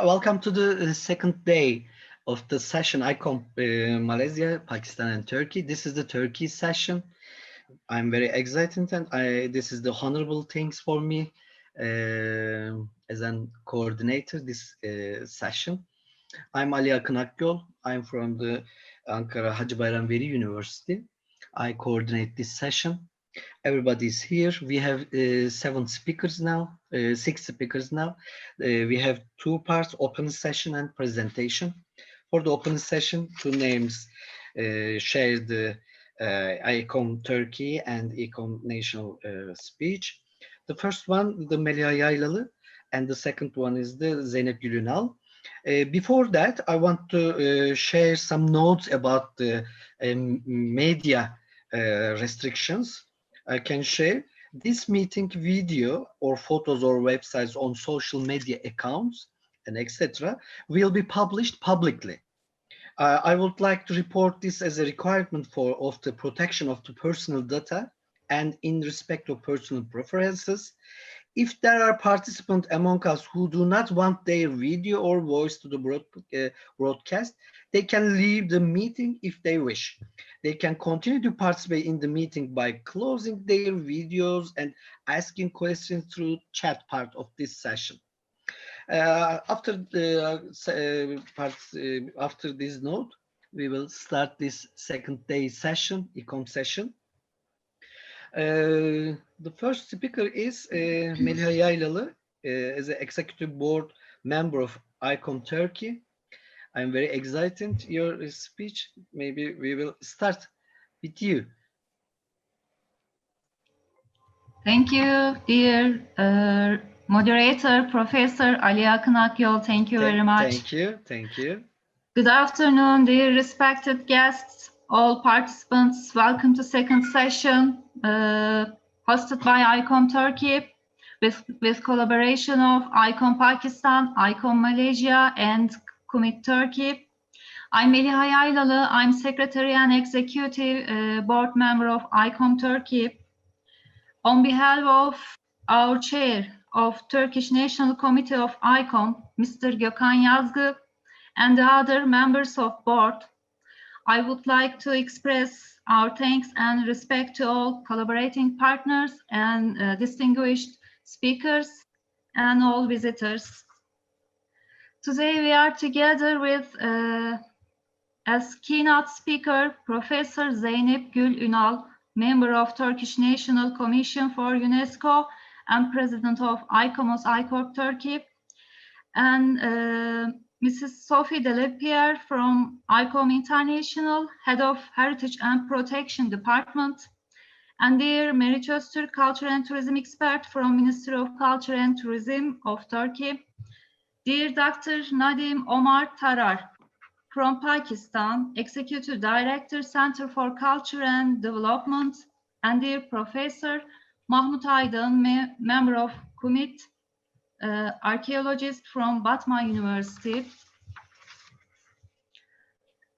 Welcome to the second day of the session ICOM Malaysia, Pakistan and Turkey. This is the Turkey session. I'm very excited and this is the honorable things for me as a coordinator this session. I'm Akın Akyol. I'm from the Ankara Hacı Bayram Veli University. I coordinate this session. Everybody's here. We have 7 speakers now, 6 speakers now. We have 2 parts, open session and presentation. For the open session, 2 names share the ICOM-Turkey and ICOM National speech. The first one, the Meliha Yaylalı, and the second one is the Zeynep Gül Ünal. Before that, I want to share some notes about the media restrictions. I can share this meeting video or photos or websites on social media accounts and etc. will be published publicly. I would like to report this as a requirement of the protection of the personal data and in respect of personal preferences. If there are participants among us who do not want their video or voice to the broadcast, they can leave the meeting if they wish. They can continue to participate in the meeting by closing their videos and asking questions through chat part of this session. After this note, we will start this second day session, ICOM session. The first speaker is Meliha Yaylalı, as an executive board member of ICOM-Turkey. I'm very excited your speech. Maybe we will start with you. Thank you, dear moderator, Professor Akın Akyol. Thank you very much. Thank you. Good afternoon, dear respected guests, all participants. Welcome to second session hosted by ICOM-Turkey with collaboration of ICOM Pakistan, ICOM Malaysia, and KUMID-Turkey. I'm Meliha Yaylalı. I'm Secretary and Executive Board Member of ICOM-Turkey. On behalf of our Chair of Turkish National Committee of ICOM, Mr. Gökhan Yazgı, and the other members of board, I would like to express our thanks and respect to all collaborating partners and distinguished speakers and all visitors. Today we are together with, as keynote speaker, Professor Zeynep Gül Ünal, member of Turkish National Commission for UNESCO and president of ICOM-Turkey, and Mrs. Sophie Delepierre from ICOM International, Head of Heritage and Protection Department, and dear Meriç Öztürk, Culture and Tourism expert from Ministry of Culture and Tourism of Turkey, dear Dr. Nadim Omar Tarar from Pakistan, Executive Director, Center for Culture and Development, and dear Professor Mahmut Aydın, member of KUMID, archaeologist from Batman University,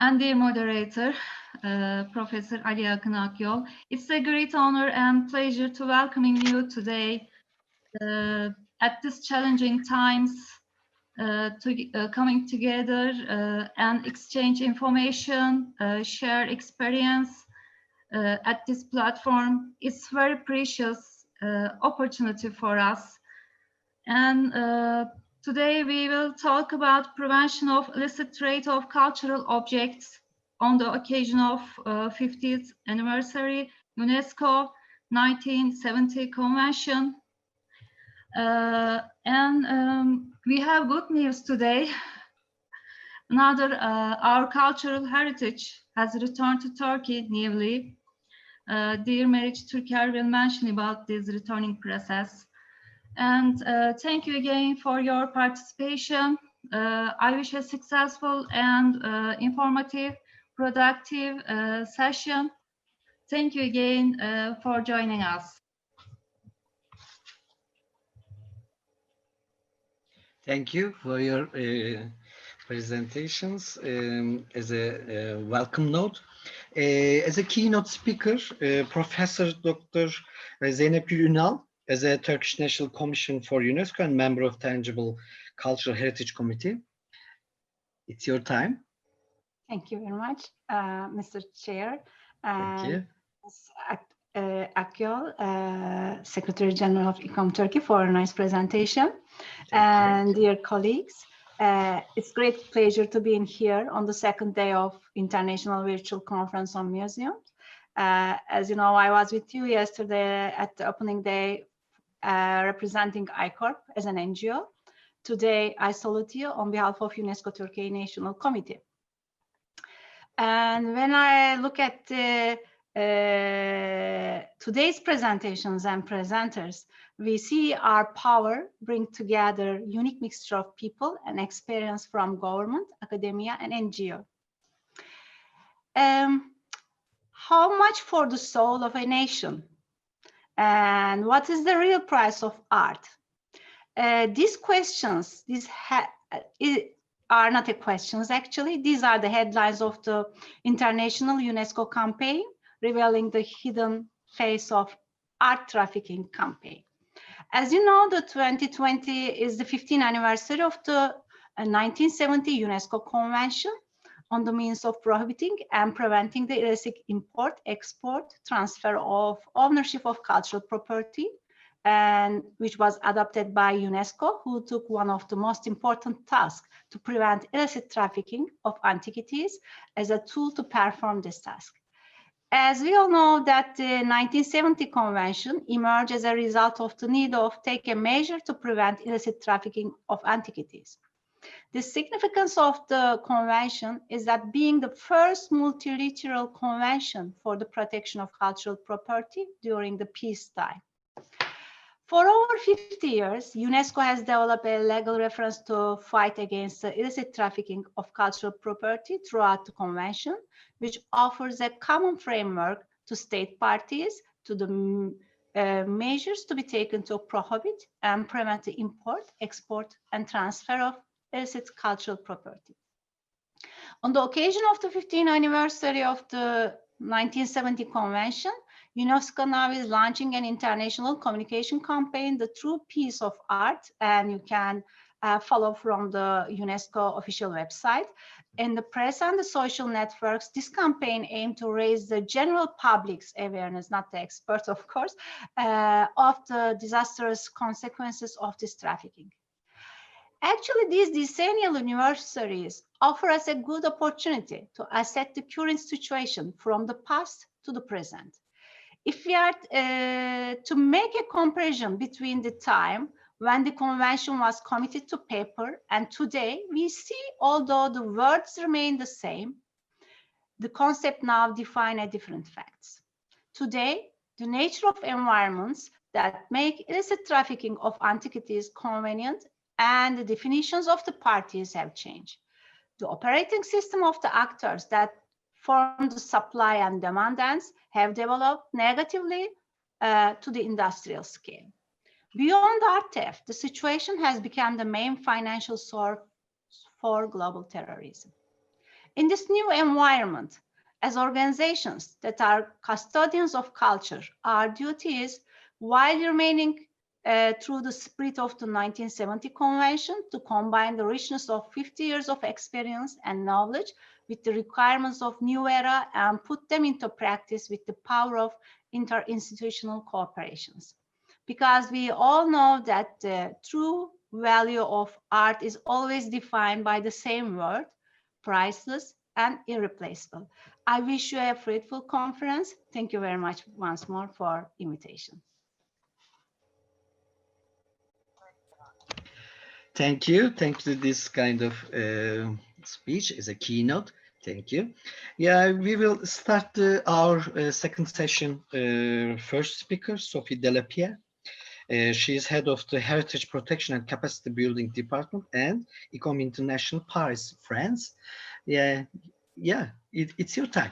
and dear moderator, Professor Akın Akyol. It's a great honor and pleasure to welcoming you today at this challenging times, coming together and exchange information, share experience at this platform. It's very precious opportunity for us. And today we will talk about prevention of illicit trade of cultural objects on the occasion of 50th anniversary UNESCO 1970 Convention. We have good news today. Our cultural heritage has returned to Turkey newly. Dear Meriç Türker will mention about this returning process. And thank you again for your participation. I wish a successful and informative, productive session. Thank you again for joining us. Thank you for your presentations as a welcome note. As a keynote speaker, Professor Dr. Zeynep Gül Ünal, as a Turkish National Commission for UNESCO and member of Tangible Cultural Heritage Committee. It's your time. Thank you very much, Mr. Chair. Thank you. Akyol, Secretary General of ICOM-Turkey, for a nice presentation. Thank you. Dear colleagues, it's great pleasure to be in here on the second day of International Virtual Conference on Museums. As you know, I was with you yesterday at the opening day representing ICORP as an NGO. Today, I salute you on behalf of UNESCO Turkey National Committee. And when I look at today's presentations and presenters, we see our power bring together unique mixture of people and experience from government, academia, and NGO. How much for the soul of a nation? And what is the real price of art? These questions, are not questions actually. These are the headlines of the International UNESCO campaign, revealing the hidden face of art trafficking campaign. As you know, the 2020 is the 15th anniversary of the 1970 UNESCO Convention on the means of prohibiting and preventing the illicit import, export, transfer of ownership of cultural property, and which was adopted by UNESCO, who took one of the most important tasks to prevent illicit trafficking of antiquities as a tool to perform this task. As we all know that the 1970 convention emerged as a result of the need of take a measure to prevent illicit trafficking of antiquities. The significance of the convention is that being the first multilateral convention for the protection of cultural property during the peacetime. For over 50 years, UNESCO has developed a legal reference to fight against the illicit trafficking of cultural property throughout the convention, which offers a common framework to state parties to the measures to be taken to prohibit and prevent the import, export, and transfer of illicit cultural property. On the occasion of the 15th anniversary of the 1970 convention, UNESCO now is launching an international communication campaign, The True Piece of Art, and you can follow from the UNESCO official website. In the press and the social networks, this campaign aimed to raise the general public's awareness, not the experts, of course, of the disastrous consequences of this trafficking. Actually, these decennial anniversaries offer us a good opportunity to assess the current situation from the past to the present. If we are to make a comparison between the time when the convention was committed to paper and today, we see, although the words remain the same, the concept now define a different facts. Today, the nature of environments that make illicit trafficking of antiquities convenient and the definitions of the parties have changed. The operating system of the actors that form the supply and demand ends have developed negatively to the industrial scale. Beyond art theft, the situation has become the main financial source for global terrorism. In this new environment, as organizations that are custodians of culture, our duty is, while remaining through the spirit of the 1970 convention, to combine the richness of 50 years of experience and knowledge with the requirements of new era and put them into practice with the power of interinstitutional cooperations. Because we all know that the true value of art is always defined by the same word, priceless and irreplaceable. I wish you a fruitful conference. Thank you very much once more for invitation. Thank you. Thank you. This kind of speech is a keynote. Thank you. Yeah, we will start our second session. First speaker, Sophie Delapierre. She is head of the Heritage Protection and Capacity Building Department and ICOM International, Paris, France. It's your time.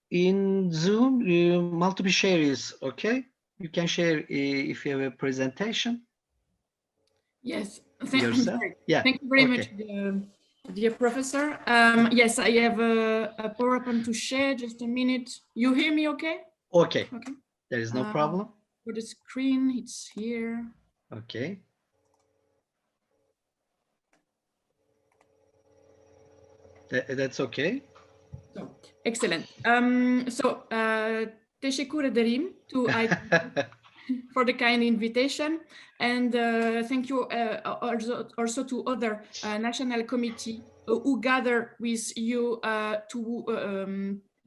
In Zoom, multiple share is okay. You can share if you have a presentation. Yes, Thank you very much, dear professor. Yes, I have a PowerPoint to share. Just a minute. You hear me okay? Okay. There is no problem. For the screen, it's here. Okay. That's okay. So, excellent. Teşekkür ederim to for the kind invitation, and thank you also to other national committee who gather with you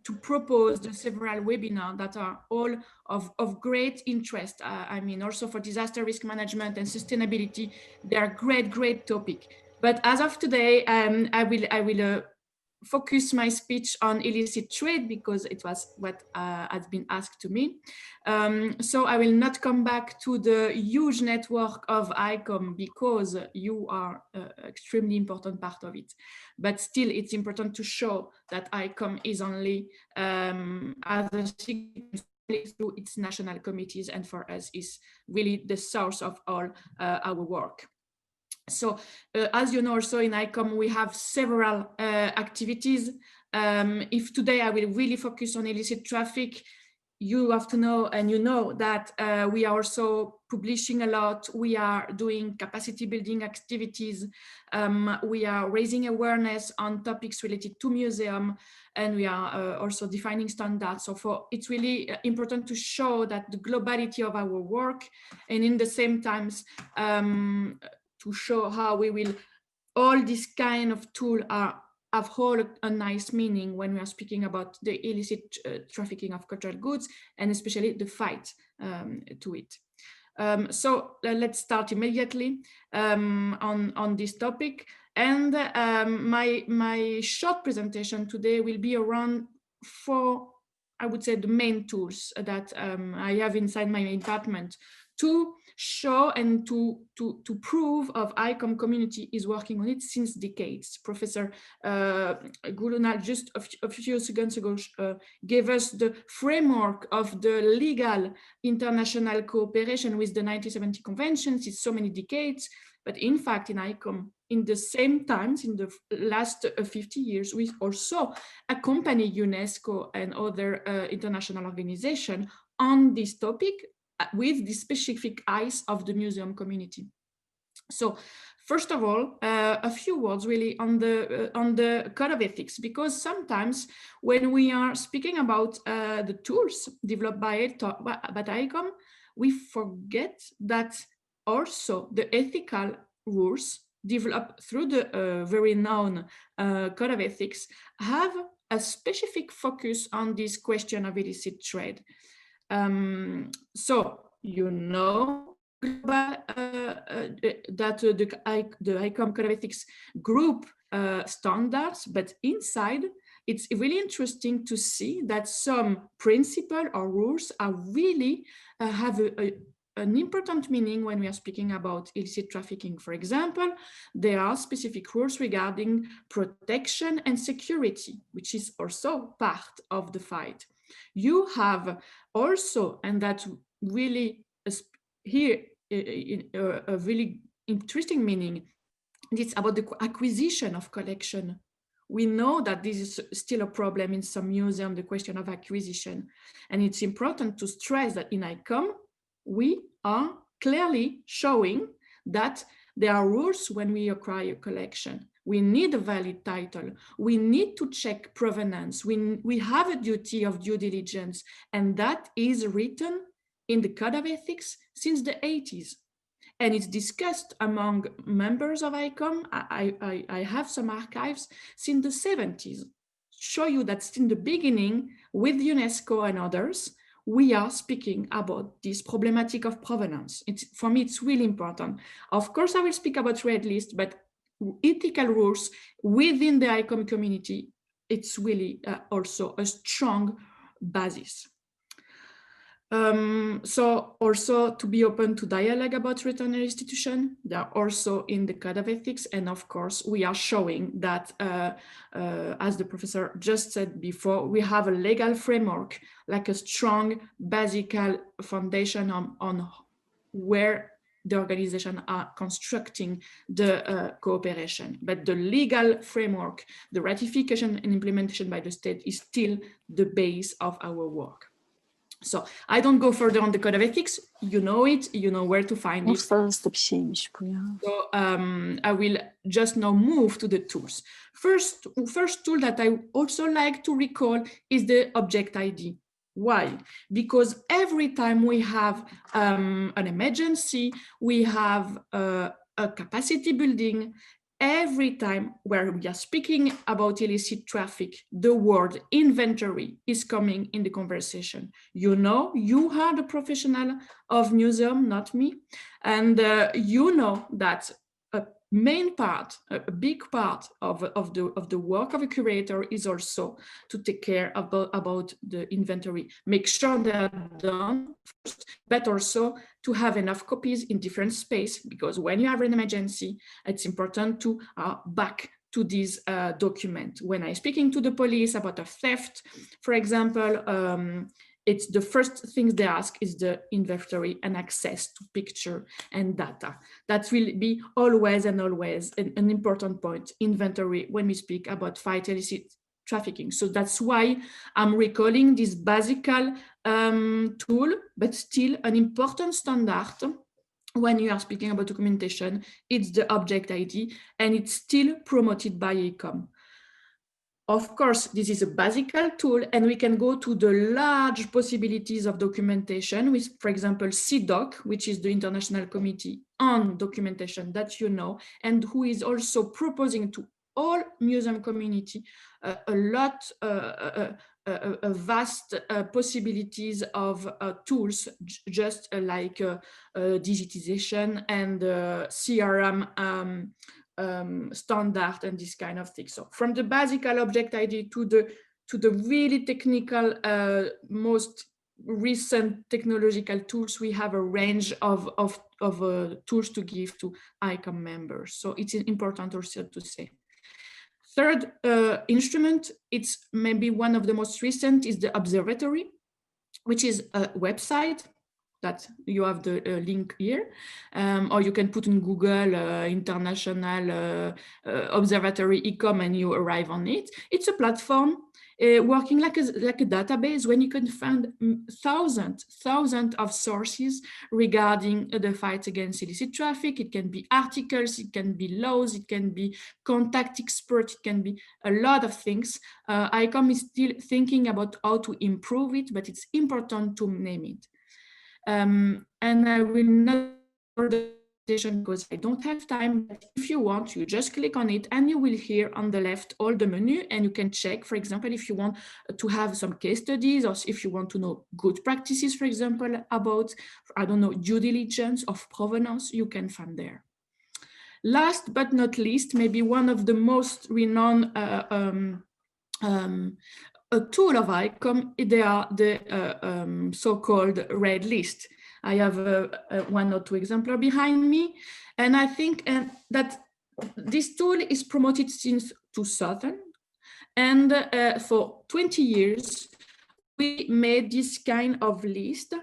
to propose the several webinars that are all of great interest. I mean, also for disaster risk management and sustainability, they are great topic. But as of today, I will focus my speech on illicit trade because it was what has been asked to me. So I will not come back to the huge network of ICOM because you are an extremely important part of it. But still, it's important to show that ICOM is only as a through its national committees, and for us is really the source of all our work. So as you know, also in ICOM, we have several activities. If today I will really focus on illicit traffic, you have to know, and you know that we are also publishing a lot. We are doing capacity building activities. We are raising awareness on topics related to museum, and we are also defining standards. So it's really important to show that the globality of our work, and in the same times, to show how we will, all these kind of tools have all a nice meaning when we are speaking about the illicit trafficking of cultural goods, and especially the fight to it. So let's start immediately on this topic. And my short presentation today will be around four, I would say, the main tools that I have inside my department to show and to prove of ICOM community is working on it since decades. Professor Gül Ünal just a few seconds ago gave us the framework of the legal international cooperation with the 1970 conventions. It's so many decades, but in fact in ICOM, in the same times, in the last 50 years, we also accompany UNESCO and other international organizations on this topic, with the specific eyes of the museum community. So first of all, a few words really on the code of ethics, because sometimes when we are speaking about the tools developed by ICOM, we forget that also the ethical rules developed through the very known code of ethics have a specific focus on this question of illicit trade. So you know that the ICOM Code of Ethics group standards, but inside it's really interesting to see that some principles or rules are really have an important meaning when we are speaking about illicit trafficking. For example, there are specific rules regarding protection and security, which is also part of the fight. You have also, and that's really here a really interesting meaning, it's about the acquisition of collection. We know that this is still a problem in some museums, the question of acquisition. And it's important to stress that in ICOM, we are clearly showing that there are rules when we acquire a collection. We need a valid title. We need to check provenance. We have a duty of due diligence, and that is written in the Code of Ethics since the 80s. And it's discussed among members of ICOM. I have some archives since the 70s. Show you that in the beginning, with UNESCO and others, we are speaking about this problematic of provenance. For me, it's really important. Of course, I will speak about red list, but ethical rules within the ICOM community, it's really also a strong basis. So also to be open to dialogue about return restitution, they are also in the Code of Ethics. And of course, we are showing that, as the professor just said before, we have a legal framework, like a strong basic foundation on where the organization are constructing the cooperation. But the legal framework, the ratification and implementation by the state is still the base of our work. So I don't go further on the code of ethics. You know it, you know where to find it. Uluslararası bir şeymiş bu ya. So I will just now move to the tools. First tool that I also like to recall is the object ID. Why? Because every time we have an emergency, we have a capacity building. Every time where we are speaking about illicit traffic, the word inventory is coming in the conversation. You know, you are the professional of museum, not me. And you know that a main part, a big part of the work of a curator is also to take care about the inventory, make sure they are done first, but also to have enough copies in different space, because when you have an emergency, it's important to back to this document. When I'm speaking to the police about a theft, for example, it's the first things they ask is the inventory and access to picture and data. That will be always and always an important point, inventory, when we speak about fight illicit trafficking. So that's why I'm recalling this basic tool, but still an important standard when you are speaking about documentation. It's the object ID, and it's still promoted by ICOM. Of course, this is a basic tool, and we can go to the large possibilities of documentation with, for example, CDOC, which is the International Committee on Documentation that you know, and who is also proposing to all museum community a vast possibilities of tools, just like digitization and CRM standard and this kind of thing. So from the basic object ID to the really technical, most recent technological tools, we have a range of tools to give to ICOM members. So it's important also to say. Third instrument, it's maybe one of the most recent, is the Observatory, which is a website that you have the link here, or you can put in Google International Observatory ICOM and you arrive on it. It's a platform working like a database when you can find thousands of sources regarding the fight against illicit traffic. It can be articles, it can be laws, it can be contact experts, it can be a lot of things. ICOM is still thinking about how to improve it, but it's important to name it. And I will not further because I don't have time, but if you want, you just click on it and you will hear on the left all the menu, and you can check, for example, if you want to have some case studies, or if you want to know good practices, for example, about, I don't know, due diligence of provenance, you can find there. Last but not least, maybe one of the most renowned a tool of ICOM, they are the so-called red list. I have one or two examples behind me, and I think that this tool is promoted since 2000, and for 20 years we made this kind of list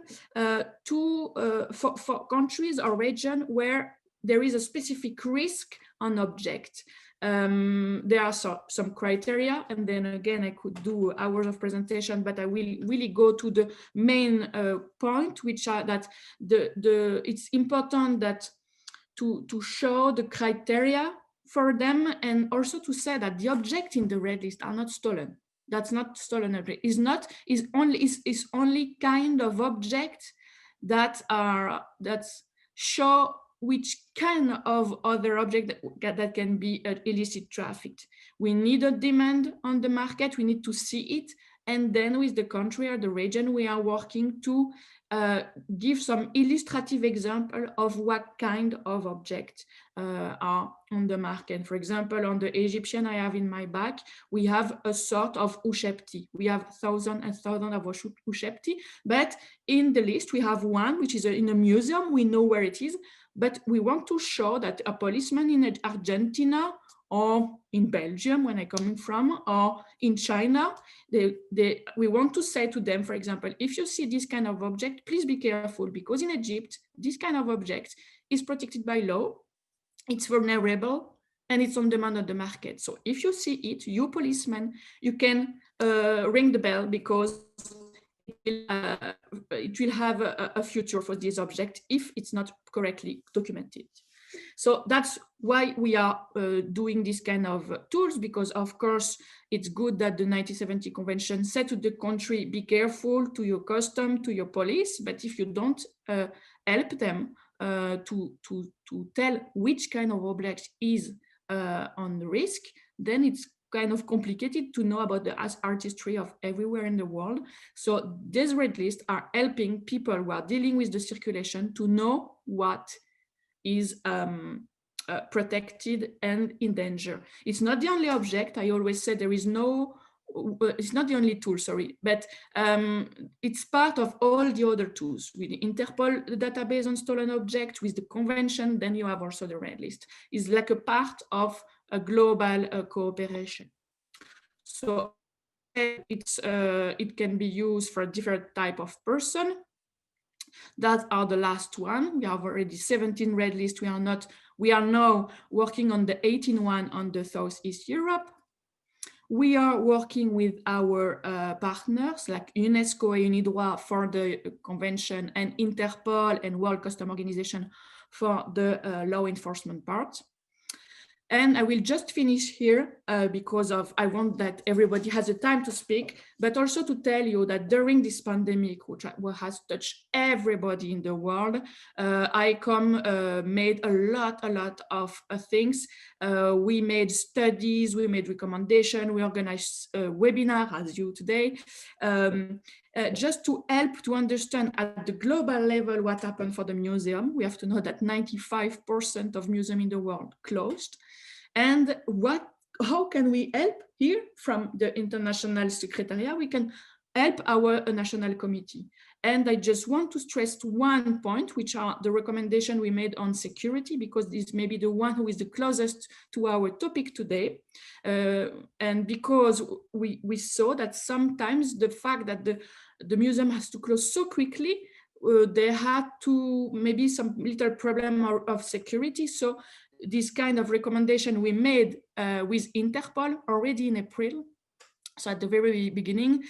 for countries or region where there is a specific risk on object. There are some criteria, and then again, I could do hours of presentation, but I will really go to the main point, which are that it's important that to show the criteria for them, and also to say that the object in the red list are not stolen. That's not stolen object. Is only kind of object that show which kind of other object that can be illicit trafficked. We need a demand on the market, we need to see it, and then with the country or the region, we are working to give some illustrative example of what kind of objects are on the market. For example, on the Egyptian I have in my back, we have a sort of ushepti. We have thousands and thousands of ushepti, but in the list we have one which is in a museum, we know where it is, but we want to show that a policeman in Argentina or in Belgium, when I'm coming from, or in China, we want to say to them, for example, if you see this kind of object, please be careful, because in Egypt, this kind of object is protected by law, it's vulnerable, and it's on demand on the market. So if you see it, you policeman, you can ring the bell, because it will have a future for this object if it's not correctly documented. So that's why we are doing this kind of tools, because of course it's good that the 1970 convention said to the country, be careful to your custom, to your police, but if you don't help them to tell which kind of object is on the risk, then it's kind of complicated to know about the artistry of everywhere in the world. So these red lists are helping people who are dealing with the circulation to know what is protected and in danger. It's not the only object. I always say there is no, it's not the only tool, sorry, but it's part of all the other tools. With the Interpol database on stolen objects, with the convention, then you have also the red list. It's like a part of a global cooperation. So it can be used for a different type of person. That are the last one. We have already 17 red lists. We are now working on the 18th one on the Southeast Europe. We are working with our partners like UNESCO and UNIDROIT for the convention, and Interpol and World Customs Organization for the law enforcement part. And I will just finish here because I want that everybody has the time to speak, but also to tell you that during this pandemic, which has touched everybody in the world, ICOM made a lot of things. We made studies, we made recommendations, we organized a webinar as you today, just to help to understand at the global level what happened for the museum. We have to know that 95% of museums in the world closed. And how can we help here from the International Secretariat? We can help our national committee. And I just want to stress one point, which are the recommendation we made on security, because this may be the one who is the closest to our topic today. And because we saw that sometimes the fact that the museum has to close so quickly, they had to maybe some little problem of security. So this kind of recommendation we made with Interpol already in April. So at the very beginning,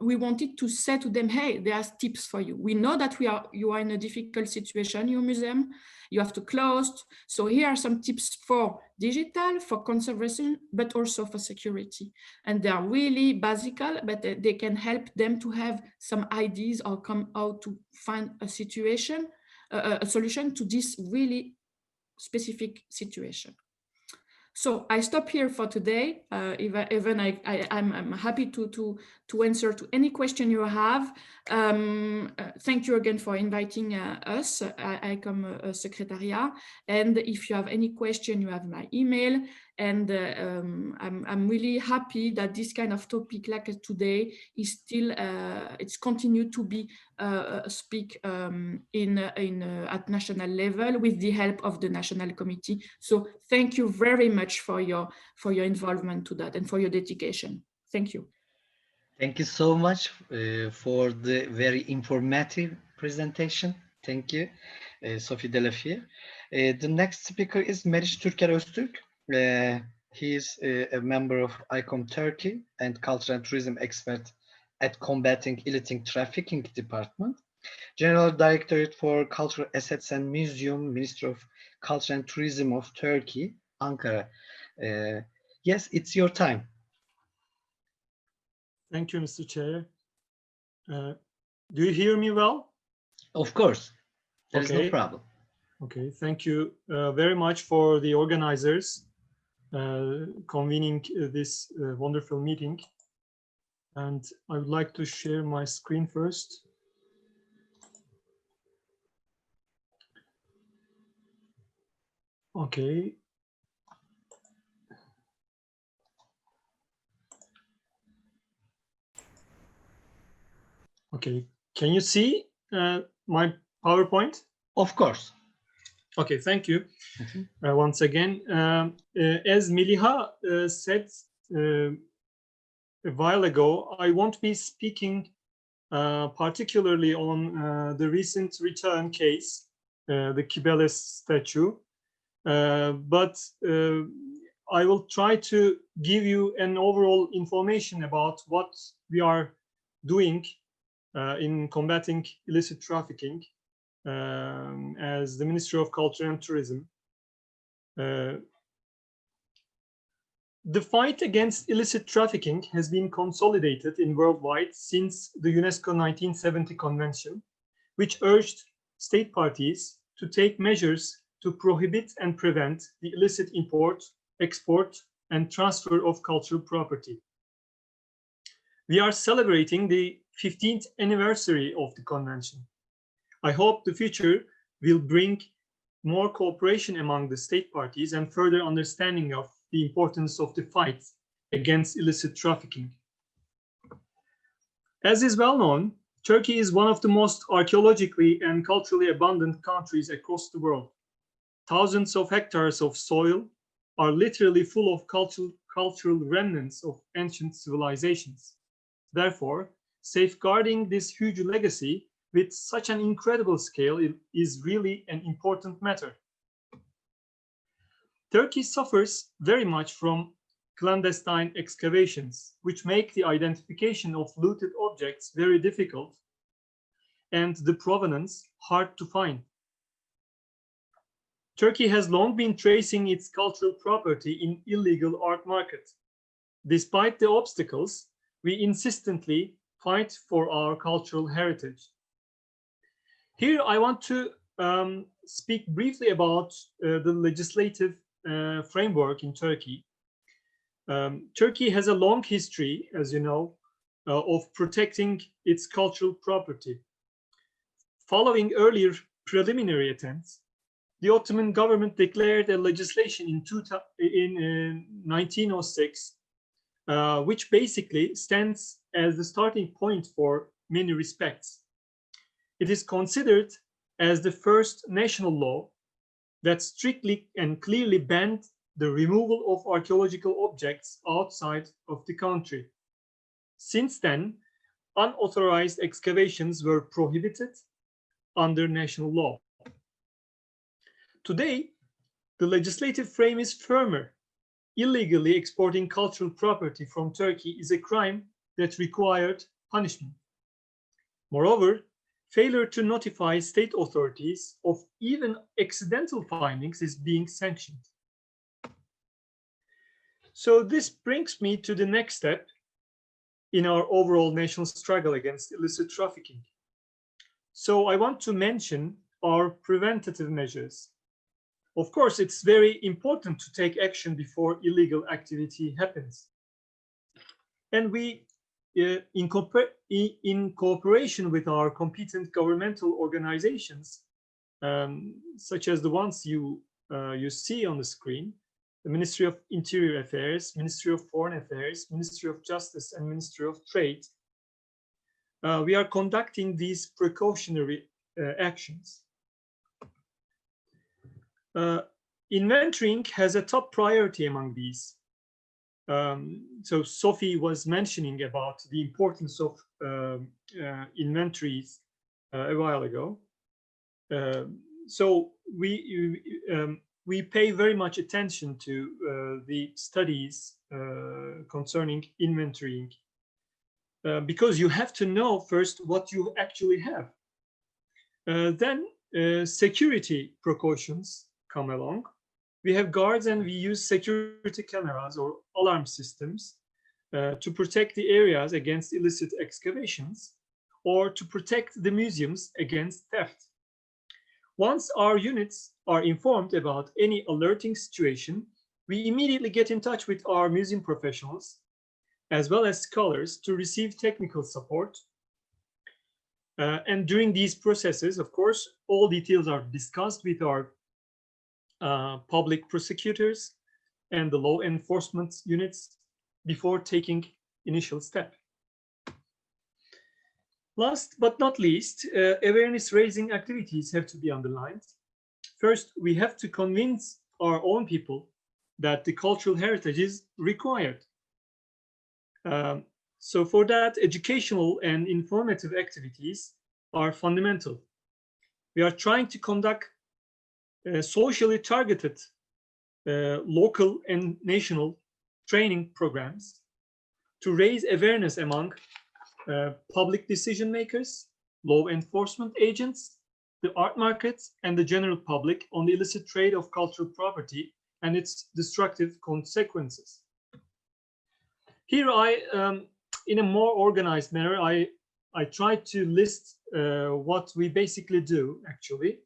we wanted to say to them, hey, there are tips for you. We know that you are in a difficult situation, your museum, you have to close. So here are some tips for digital, for conservation, but also for security. And they are really basic, but they can help them to have some ideas or come out to find a situation, a solution to this really specific situation. So I stop here for today. Even I'm happy to answer to any question you have. Thank you again for inviting us, ICOM Secretariat. And if you have any question, you have my email. And I'm really happy that this kind of topic like today is still, it's continued to be speak at national level with the help of the National Committee. So thank you very much for your involvement to that and for your dedication. Thank you. Thank you so much for the very informative presentation. Thank you, Sophie Delafie. The next speaker is Meriç Türker Öztürk. He is a member of ICOM-Turkey and culture and tourism expert at Combating Illicit Trafficking Department, General Directorate for Cultural Assets and Museum, Ministry of Culture and Tourism of Turkey, Ankara. Yes, it's your time. Thank you, Mr. Chair. Do you hear me well? Of course, there's no problem. Okay, thank you very much for the organizers convening this wonderful meeting. And I would like to share my screen first. Okay. Okay, can you see my PowerPoint? Of course. Okay, thank you. Once again, as Meliha said a while ago, I won't be speaking particularly on the recent return case, the Kibele statue, but I will try to give you an overall information about what we are doing in combating illicit trafficking as the Ministry of Culture and Tourism. The fight against illicit trafficking has been consolidated in worldwide since the UNESCO 1970 Convention, which urged state parties to take measures to prohibit and prevent the illicit import, export, and transfer of cultural property. We are celebrating the 15th anniversary of the convention. I hope the future will bring more cooperation among the state parties and further understanding of the importance of the fight against illicit trafficking. As is well known, Turkey is one of the most archaeologically and culturally abundant countries across the world. Thousands of hectares of soil are literally full of cultural remnants of ancient civilizations. Therefore, safeguarding this huge legacy with such an incredible scale is really an important matter. Turkey suffers very much from clandestine excavations, which make the identification of looted objects very difficult and the provenance hard to find. Turkey has long been tracing its cultural property in illegal art market. Despite the obstacles, we insistently fight for our cultural heritage. Here I want to speak briefly about the legislative framework in Turkey. Turkey has a long history, as you know, of protecting its cultural property. Following earlier preliminary attempts, the Ottoman government declared a legislation in 1906, which basically stands as the starting point for many respects. It is considered as the first national law that strictly and clearly banned the removal of archaeological objects outside of the country. Since then, unauthorized excavations were prohibited under national law. Today, the legislative frame is firmer. Illegally exporting cultural property from Turkey is a crime that required punishment. Moreover, failure to notify state authorities of even accidental findings is being sanctioned. So this brings me to the next step in our overall national struggle against illicit trafficking. So I want to mention our preventative measures. Of course, it's very important to take action before illegal activity happens. And we, in cooperation with our competent governmental organizations, such as the ones you see on the screen, the Ministry of Interior Affairs, Ministry of Foreign Affairs, Ministry of Justice, and Ministry of Trade, we are conducting these precautionary actions. Inventorying has a top priority among these. So Sophie was mentioning about the importance of inventories a while ago. So we pay very much attention to the studies concerning inventorying because you have to know first what you actually have. Then security precautions come along. We have guards and we use security cameras or alarm systems to protect the areas against illicit excavations or to protect the museums against theft. Once our units are informed about any alerting situation, we immediately get in touch with our museum professionals as well as scholars to receive technical support. And during these processes, of course, all details are discussed with our public prosecutors and the law enforcement units before taking initial step. Last but not least, awareness raising activities have to be underlined. First, we have to convince our own people that the cultural heritage is required. So for that, educational and informative activities are fundamental. We are trying to conduct socially targeted local and national training programs to raise awareness among public decision makers, law enforcement agents, the art markets, and the general public on the illicit trade of cultural property and its destructive consequences. Here in a more organized manner, I tried to list what we basically do, actually.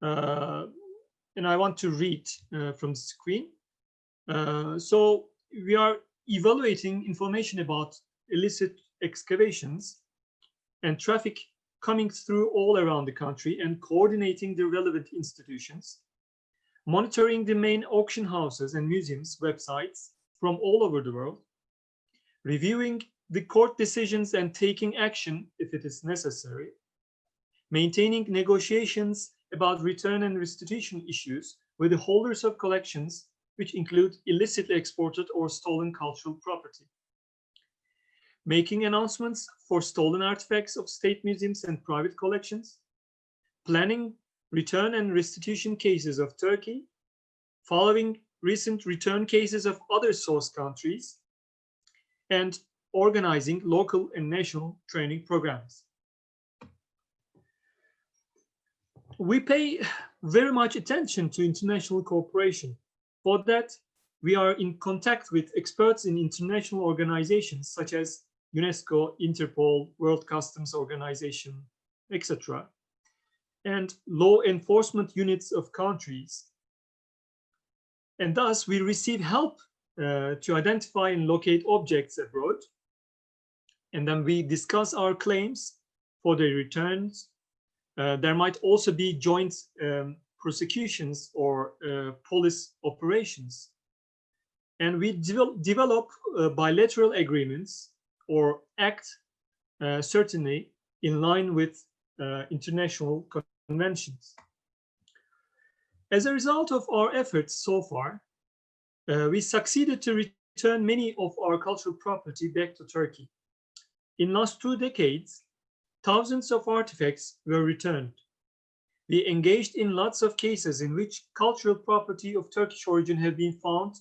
And I want to read from the screen. So we are evaluating information about illicit excavations and traffic coming through all around the country and coordinating the relevant institutions, monitoring the main auction houses and museums websites from all over the world, reviewing the court decisions and taking action if it is necessary, maintaining negotiations about return and restitution issues with the holders of collections, which include illicitly exported or stolen cultural property, making announcements for stolen artifacts of state museums and private collections, planning return and restitution cases of Turkey, following recent return cases of other source countries, and organizing local and national training programs. We pay very much attention to international cooperation. For that, we are in contact with experts in international organizations such as UNESCO, Interpol, World Customs Organization, etc., and law enforcement units of countries. And thus, we receive help to identify and locate objects abroad. And then we discuss our claims for their returns. There might also be joint prosecutions or police operations. And we develop bilateral agreements or act certainly in line with international conventions. As a result of our efforts so far, we succeeded to return many of our cultural property back to Turkey. In last 2 decades, thousands of artifacts were returned. We engaged in lots of cases in which cultural property of Turkish origin have been found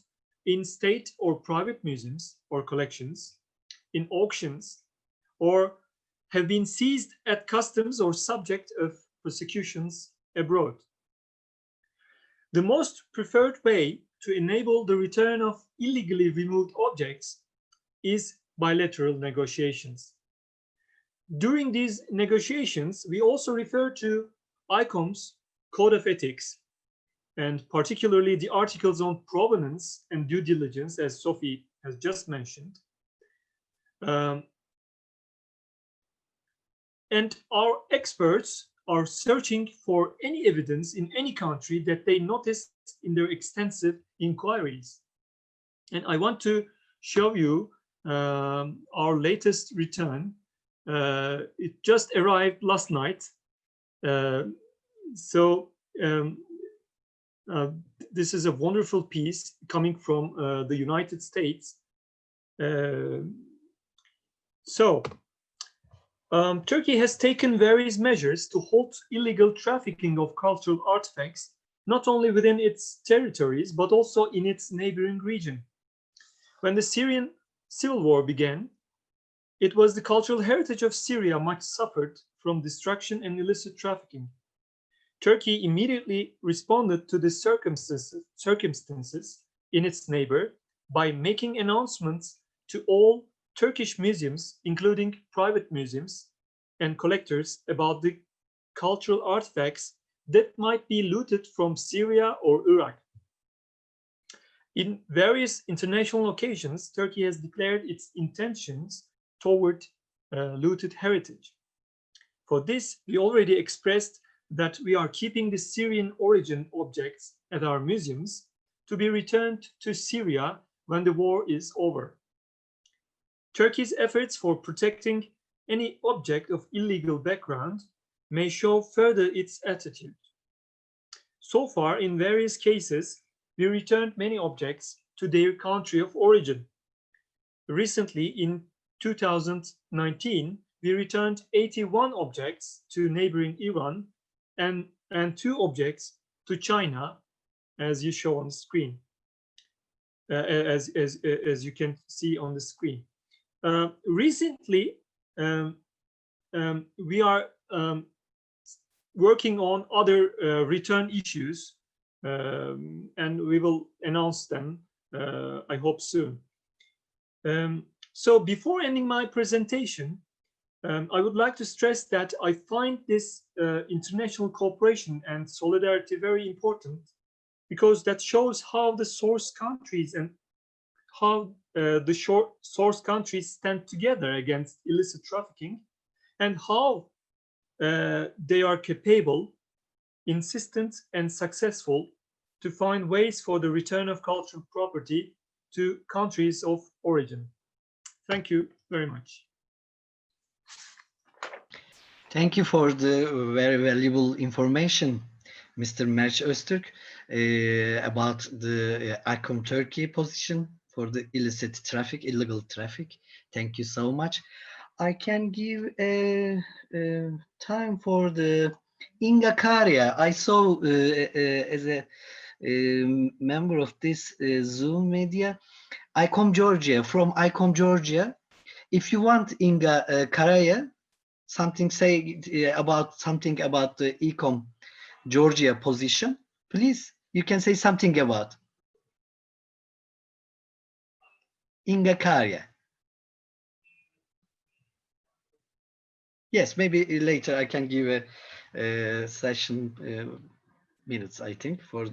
in state or private museums or collections, in auctions, or have been seized at customs or subject of prosecutions abroad. The most preferred way to enable the return of illegally removed objects is bilateral negotiations. During these negotiations, we also refer to ICOM's Code of Ethics, and particularly the articles on provenance and due diligence, as Sophie has just mentioned. And our experts are searching for any evidence in any country that they noticed in their extensive inquiries. And I want to show you our latest return. It just arrived last night. This is a wonderful piece coming from the United States. Turkey has taken various measures to halt illegal trafficking of cultural artifacts, not only within its territories, but also in its neighboring region. When the Syrian civil war began, it was the cultural heritage of Syria much suffered from destruction and illicit trafficking. Turkey immediately responded to the circumstances in its neighbor by making announcements to all Turkish museums, including private museums and collectors, about the cultural artifacts that might be looted from Syria or Iraq. In various international occasions, Turkey has declared its intentions toward looted heritage. For this, we already expressed that we are keeping the Syrian origin objects at our museums to be returned to Syria when the war is over. Turkey's efforts for protecting any object of illegal background may show further its attitude. So far, in various cases, we returned many objects to their country of origin. Recently, in 2019, we returned 81 objects to neighboring Iran and 2 objects to China, as you show on the screen, as you can see on the screen. Recently, we are working on other return issues, and we will announce them, I hope soon. So before ending my presentation, I would like to stress that I find this international cooperation and solidarity very important, because that shows how the source countries and how the source countries stand together against illicit trafficking, and how they are capable, insistent, and successful to find ways for the return of cultural property to countries of origin. Thank you very much. Thank you for the very valuable information, Mr. Merç Öztürk, about the ICOM-Turkey position for the illicit traffic, illegal traffic. Thank you so much. I can give time for the Inga Karya. I saw as a member of this Zoom media, ICOM Georgia, from ICOM Georgia. If you want Inga Karya, say about something about the ICOM Georgia position, please, you can say something about Inga Karya. Yes, maybe later I can give a session minutes, I think, for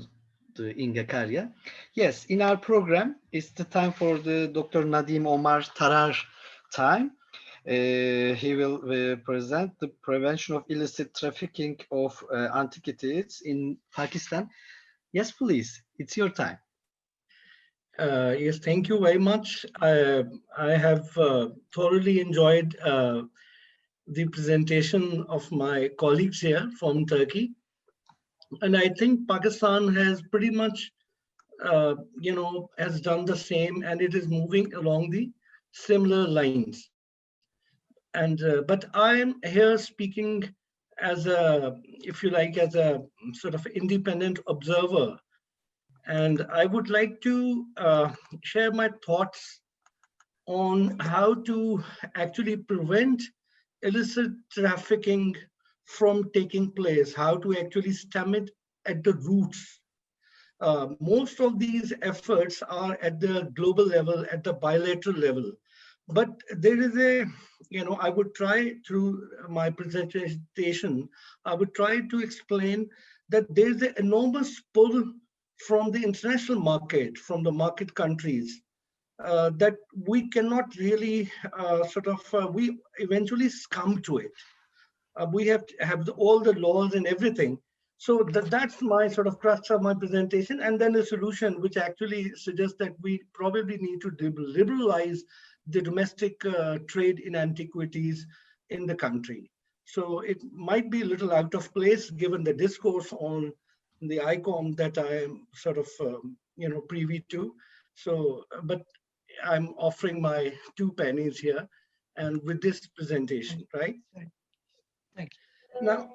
the Inga Karya. Yes, in our program, it's the time for the Dr. Nadim Omar Tarar time. He will present the prevention of illicit trafficking of antiquities in Pakistan. Yes, please, it's your time. Yes, thank you very much. I have thoroughly enjoyed the presentation of my colleagues here from Turkey. And I think Pakistan has pretty much, has done the same, and it is moving along the similar lines. And but I'm here speaking as a, if you like, as a sort of independent observer. And I would like to share my thoughts on how to actually prevent illicit trafficking from taking place, how to actually stem it at the roots. Most of these efforts are at the global level, at the bilateral level. But there is a, I would try through my presentation, I would try to explain that there is an enormous pull from the international market, from the market countries, that we cannot really we eventually succumb to it. We have to have all the laws and everything. So that's my sort of crux of my presentation. And then a solution which actually suggests that we probably need to liberalize the domestic trade in antiquities in the country. So it might be a little out of place given the discourse on the ICOM that I am sort of, privy to. So, but I'm offering my 2 pennies here and with this presentation, right? Thank you. Now,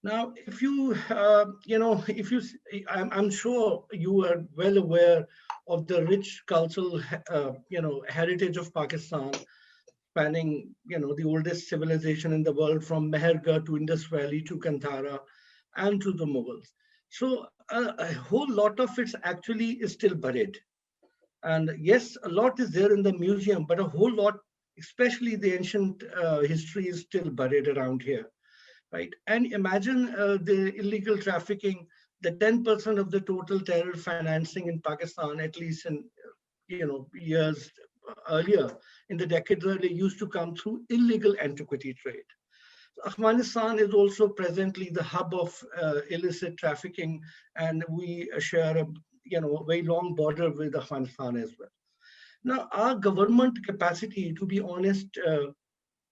now, if you, I'm sure you are well aware of the rich cultural, heritage of Pakistan, spanning, the oldest civilization in the world from Mehergarh to Indus Valley to Kandahar and to the Mughals. So a whole lot of it actually is still buried. And yes, a lot is there in the museum, but a whole lot, especially the ancient history, is still buried around here. Right? And imagine the illegal trafficking, the 10% of the total terror financing in Pakistan, at least in years earlier, in the decades earlier, used to come through illegal antiquity trade. Afghanistan is also presently the hub of illicit trafficking, and we share a very long border with Afghanistan as well. Now, our government capacity, to be honest,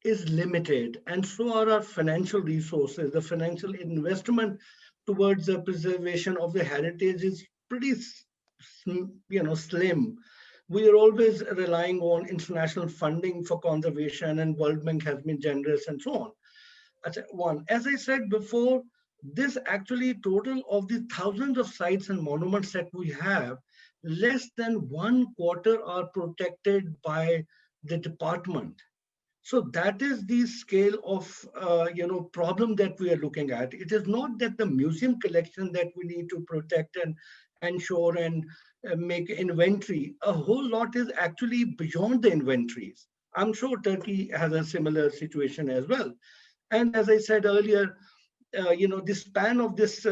is limited, and so are our financial resources. The financial investment towards the preservation of the heritage is pretty, slim. We are always relying on international funding for conservation, and World Bank has been generous and so on. One, as I said before, this actually total of the thousands of sites and monuments that we have, less than 1/4 are protected by the department. So that is the scale of problem that we are looking at. It is not that the museum collection that we need to protect and ensure and make inventory. A whole lot is actually beyond the inventories. I'm sure Turkey has a similar situation as well. And as I said earlier, the span of this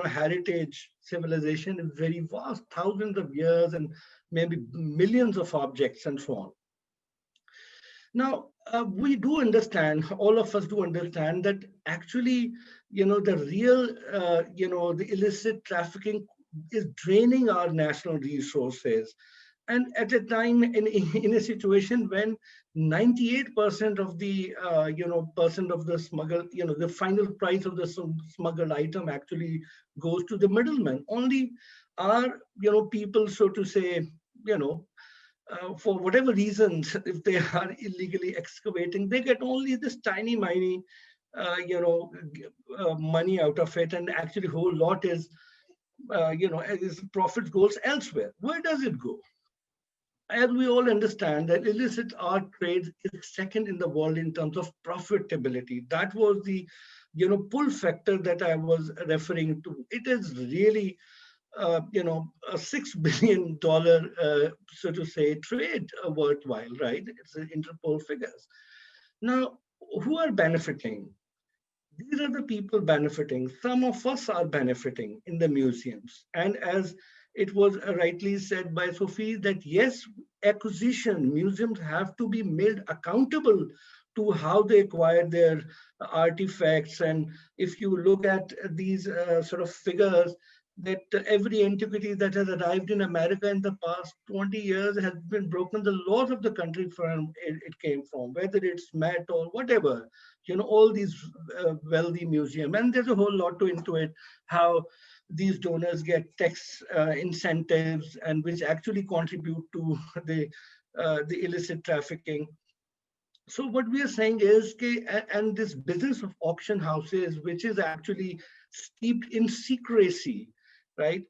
heritage civilization is very vast, thousands of years and maybe millions of objects and so on. Now, we do understand, all of us do understand that actually, the real, the illicit trafficking is draining our national resources. And at a time in a situation when 98% of the, smuggled, the final price of the smuggled item actually goes to the middleman. Only our, people, so to say, for whatever reasons, if they are illegally excavating, they get only this tiny, money out of it, and actually a whole lot is, is profit goes elsewhere. Where does it go? As we all understand, that illicit art trade is second in the world in terms of profitability. That was the, pull factor that I was referring to. It is really a $6 billion, so to say, trade worthwhile, right? It's Interpol figures. Now, who are benefiting? These are the people benefiting. Some of us are benefiting in the museums. And as it was rightly said by Sophie, that yes, acquisition, museums have to be made accountable to how they acquire their artifacts. And if you look at these sort of figures, that every antiquity that has arrived in America in the past 20 years has been broken the laws of the country from it came from, whether it's Met or whatever, all these wealthy museums. And there's a whole lot into it, how these donors get tax incentives and which actually contribute to the illicit trafficking. So what we are saying is, and this business of auction houses, which is actually steeped in secrecy, right?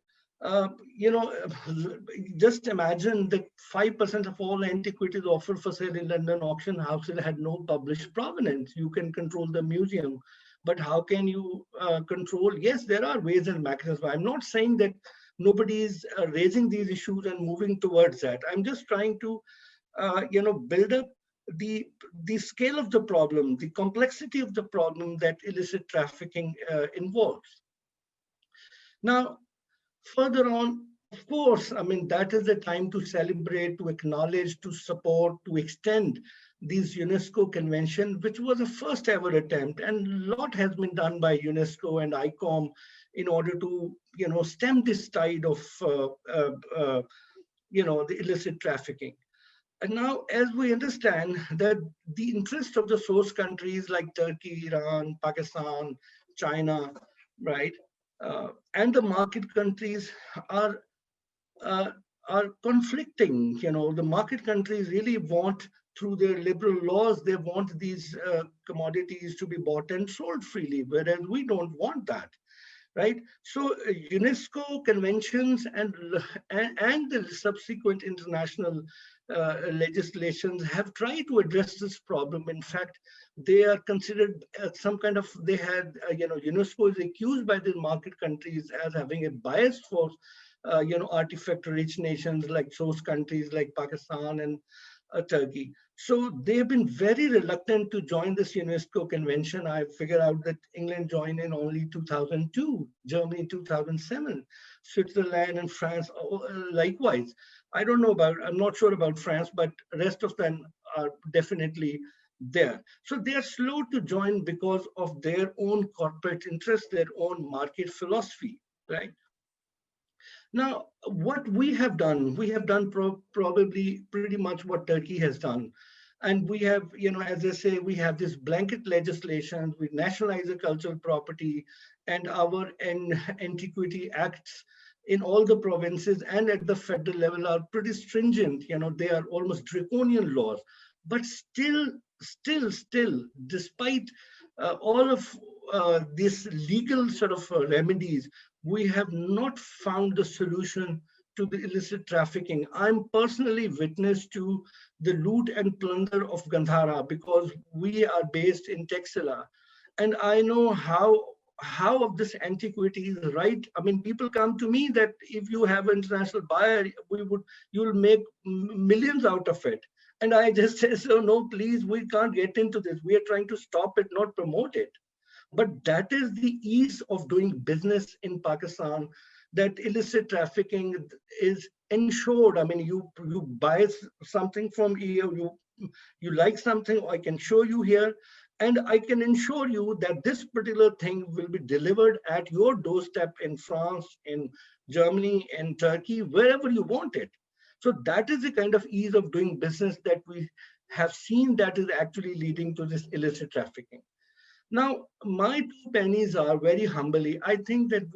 Just imagine that 5% of all antiquities offered for sale in London auction houses had no published provenance. You can control the museum, but how can you control? Yes, there are ways and mechanisms. I'm not saying that nobody is raising these issues and moving towards that. I'm just trying to, build up the scale of the problem, the complexity of the problem that illicit trafficking involves. Now, further on, of course, I mean, that is the time to celebrate, to acknowledge, to support, to extend these UNESCO convention, which was a first ever attempt, and a lot has been done by UNESCO and ICOM in order to, stem this tide of, the illicit trafficking. And now, as we understand that the interest of the source countries like Turkey, Iran, Pakistan, China, right, and the market countries are conflicting. The market countries really want, through their liberal laws, they want these commodities to be bought and sold freely, whereas we don't want that, right? So UNESCO conventions and the subsequent international legislations have tried to address this problem. In fact, they are considered some kind of, they had, UNESCO is accused by the market countries as having a bias for, artifact-rich nations like source countries like Pakistan and Turkey. So they've been very reluctant to join this UNESCO convention. I figured out that England joined in only 2002, Germany 2007, Switzerland and France likewise. I'm not sure about France, but the rest of them are definitely there. So they are slow to join because of their own corporate interests, their own market philosophy, right? Now, what we have done probably pretty much what Turkey has done. And we have, as I say, we have this blanket legislation, we nationalize the cultural property, and our antiquity acts in all the provinces and at the federal level are pretty stringent. They are almost draconian laws. But still, despite all of these legal sort of remedies, we have not found the solution to the illicit trafficking. I'm personally witness to the loot and plunder of Gandhara because we are based in Texila. And I know how of this antiquity is right. I mean, people come to me that if you have an international buyer, you'll make millions out of it. And I just say, so no, please, we can't get into this. We are trying to stop it, not promote it. But that is the ease of doing business in Pakistan, that illicit trafficking is ensured. I mean, you buy something from here, you like something, I can show you here, and I can ensure you that this particular thing will be delivered at your doorstep in France, in Germany, in Turkey, wherever you want it. So that is the kind of ease of doing business that we have seen that is actually leading to this illicit trafficking. Now, my 2 pennies are very humbly, I think that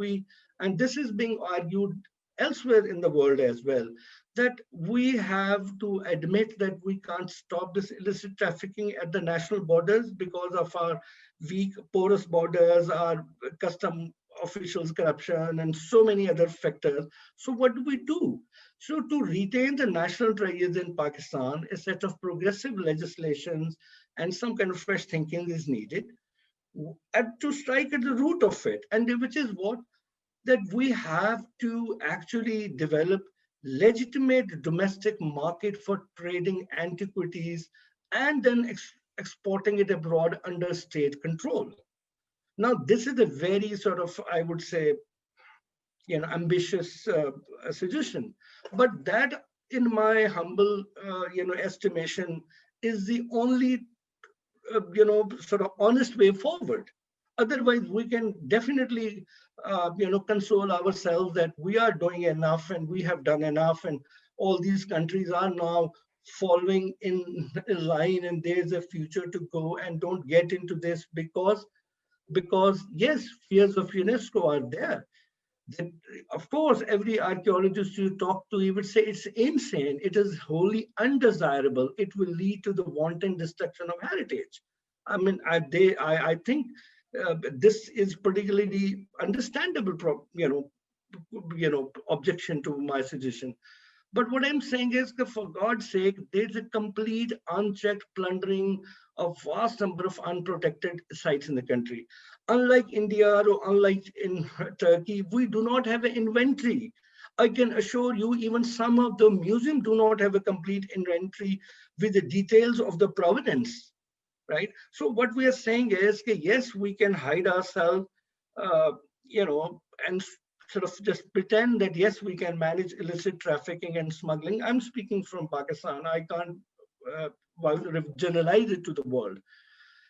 and this is being argued elsewhere in the world as well, that we have to admit that we can't stop this illicit trafficking at the national borders because of our weak, porous borders, our custom officials' corruption, and so many other factors. So what do? So to retain the national treasures in Pakistan, a set of progressive legislations and some kind of fresh thinking is needed, and to strike at the root of it, and which is what? That we have to actually develop legitimate domestic market for trading antiquities and then exporting it abroad under state control. Now, this is a very sort of, I would say, ambitious suggestion, but that, in my humble, estimation, is the only, sort of honest way forward. Otherwise, we can definitely, console ourselves that we are doing enough and we have done enough, and all these countries are now following in line, and there's a future to go, and don't get into this because yes, fears of UNESCO are there. That, of course, every archaeologist you talk to, he would say it's insane. It is wholly undesirable. It will lead to the wanton destruction of heritage. I mean, I think this is particularly understandable, objection to my suggestion. But what I'm saying is that, for God's sake, there's a complete unchecked plundering of vast number of unprotected sites in the country. Unlike India or unlike in Turkey, we do not have an inventory. I can assure you, even some of the museums do not have a complete inventory with the details of the provenance, right? So what we are saying is, yes, we can hide ourselves, and sort of just pretend that, yes, we can manage illicit trafficking and smuggling. I'm speaking from Pakistan. I can't generalize it to the world.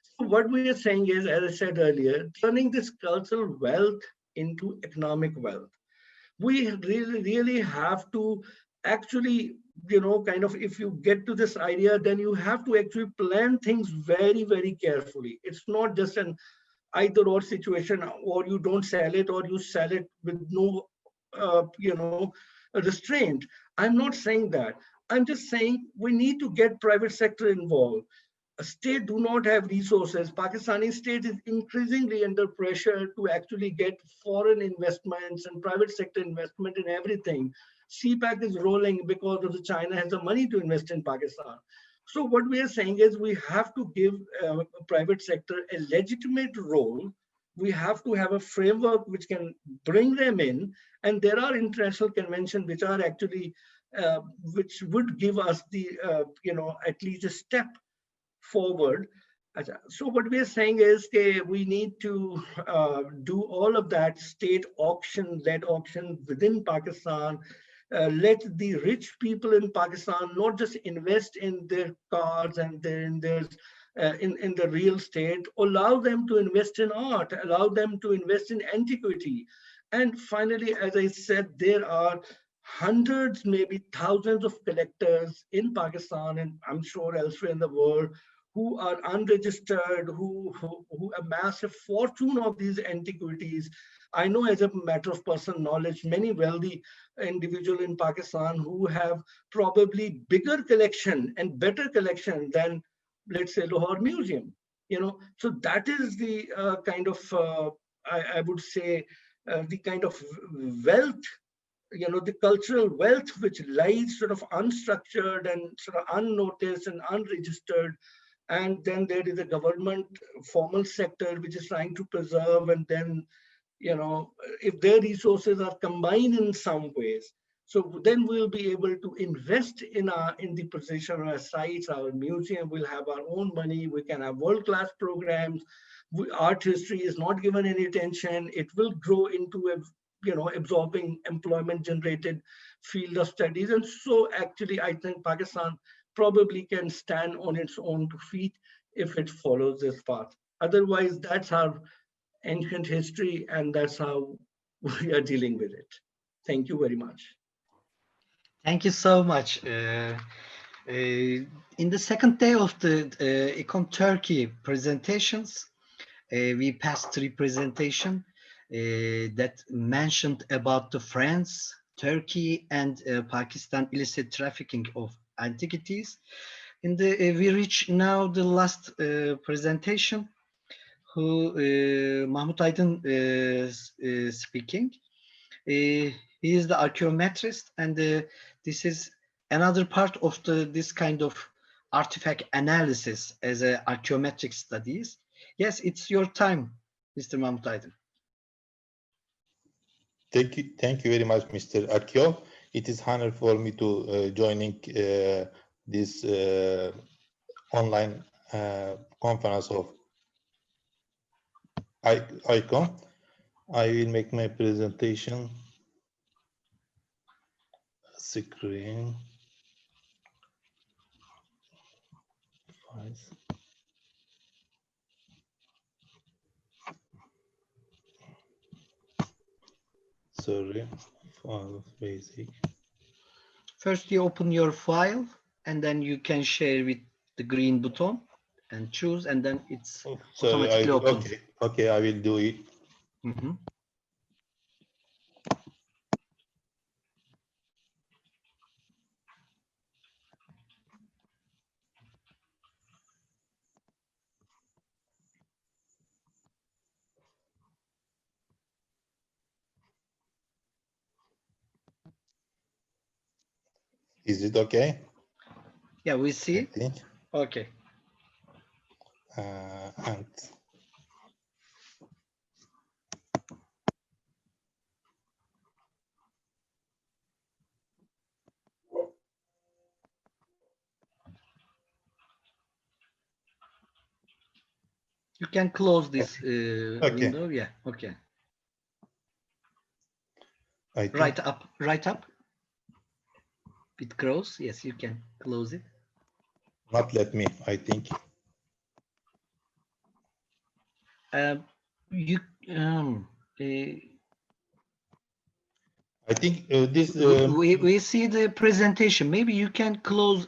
So what we are saying is, as I said earlier, turning this cultural wealth into economic wealth. We really have to actually, kind of, if you get to this idea, then you have to actually plan things very, very carefully. It's not just an either or situation, or you don't sell it or you sell it with no, restraint. I'm not saying that. I'm just saying we need to get private sector involved. A state do not have resources. Pakistani state is increasingly under pressure to actually get foreign investments and private sector investment in everything. CPAC is rolling because of the China has the money to invest in Pakistan. So what we are saying is we have to give private sector a legitimate role. We have to have a framework which can bring them in. And there are international conventions which are actually, which would give us the, at least a step forward. So what we are saying is we need to do all of that state led auction within Pakistan. Let the rich people in Pakistan not just invest in their cars and in the real estate, allow them to invest in art, allow them to invest in antiquity. And finally, as I said, there are hundreds, maybe thousands of collectors in Pakistan, and I'm sure elsewhere in the world, who are unregistered, who amass a fortune of these antiquities. I know, as a matter of personal knowledge, many wealthy individuals in Pakistan who have probably bigger collection and better collection than, let's say, Lahore Museum. So that is the kind of, I would say, the kind of wealth you know, the cultural wealth which lies sort of unstructured and sort of unnoticed and unregistered. And then there is a government formal sector which is trying to preserve, and then, you know, if their resources are combined in some ways, so then we'll be able to invest in the preservation of our sites, our museum. We'll have our own money. We can have world-class programs. Art history is not given any attention. It will grow into a, you know, absorbing employment-generated field of studies. And so actually, I think Pakistan probably can stand on its own 2 feet if it follows this path. Otherwise, that's our ancient history, and that's how we are dealing with it. Thank you very much. Thank you so much. In the second day of the ICOM-Turkey presentations, we passed 3 presentations that mentioned about the France, Turkey, and Pakistan illicit trafficking of antiquities. We reach now the last presentation, who Mahmut Aydın speaking. He is the archaeometrist, and this is another part of this kind of artifact analysis as a archaeometric studies. Yes, it's your time, Mr. Mahmut Aydın. Thank you very much, Mr. Akyol. It is honor for me to joining this online conference of ICOM. I will make my presentation screen. Sorry, file basic. First, you open your file, and then you can share with the green button and choose, and then it's automatically open. Okay, I will do it. Mm-hmm. Is it okay? Yeah, we see. I think. Okay. And You can close this window. Yeah. Okay. Right up. It grows. Yes, you can close it. Not let me, I think. I think this. We see the presentation. Maybe you can close,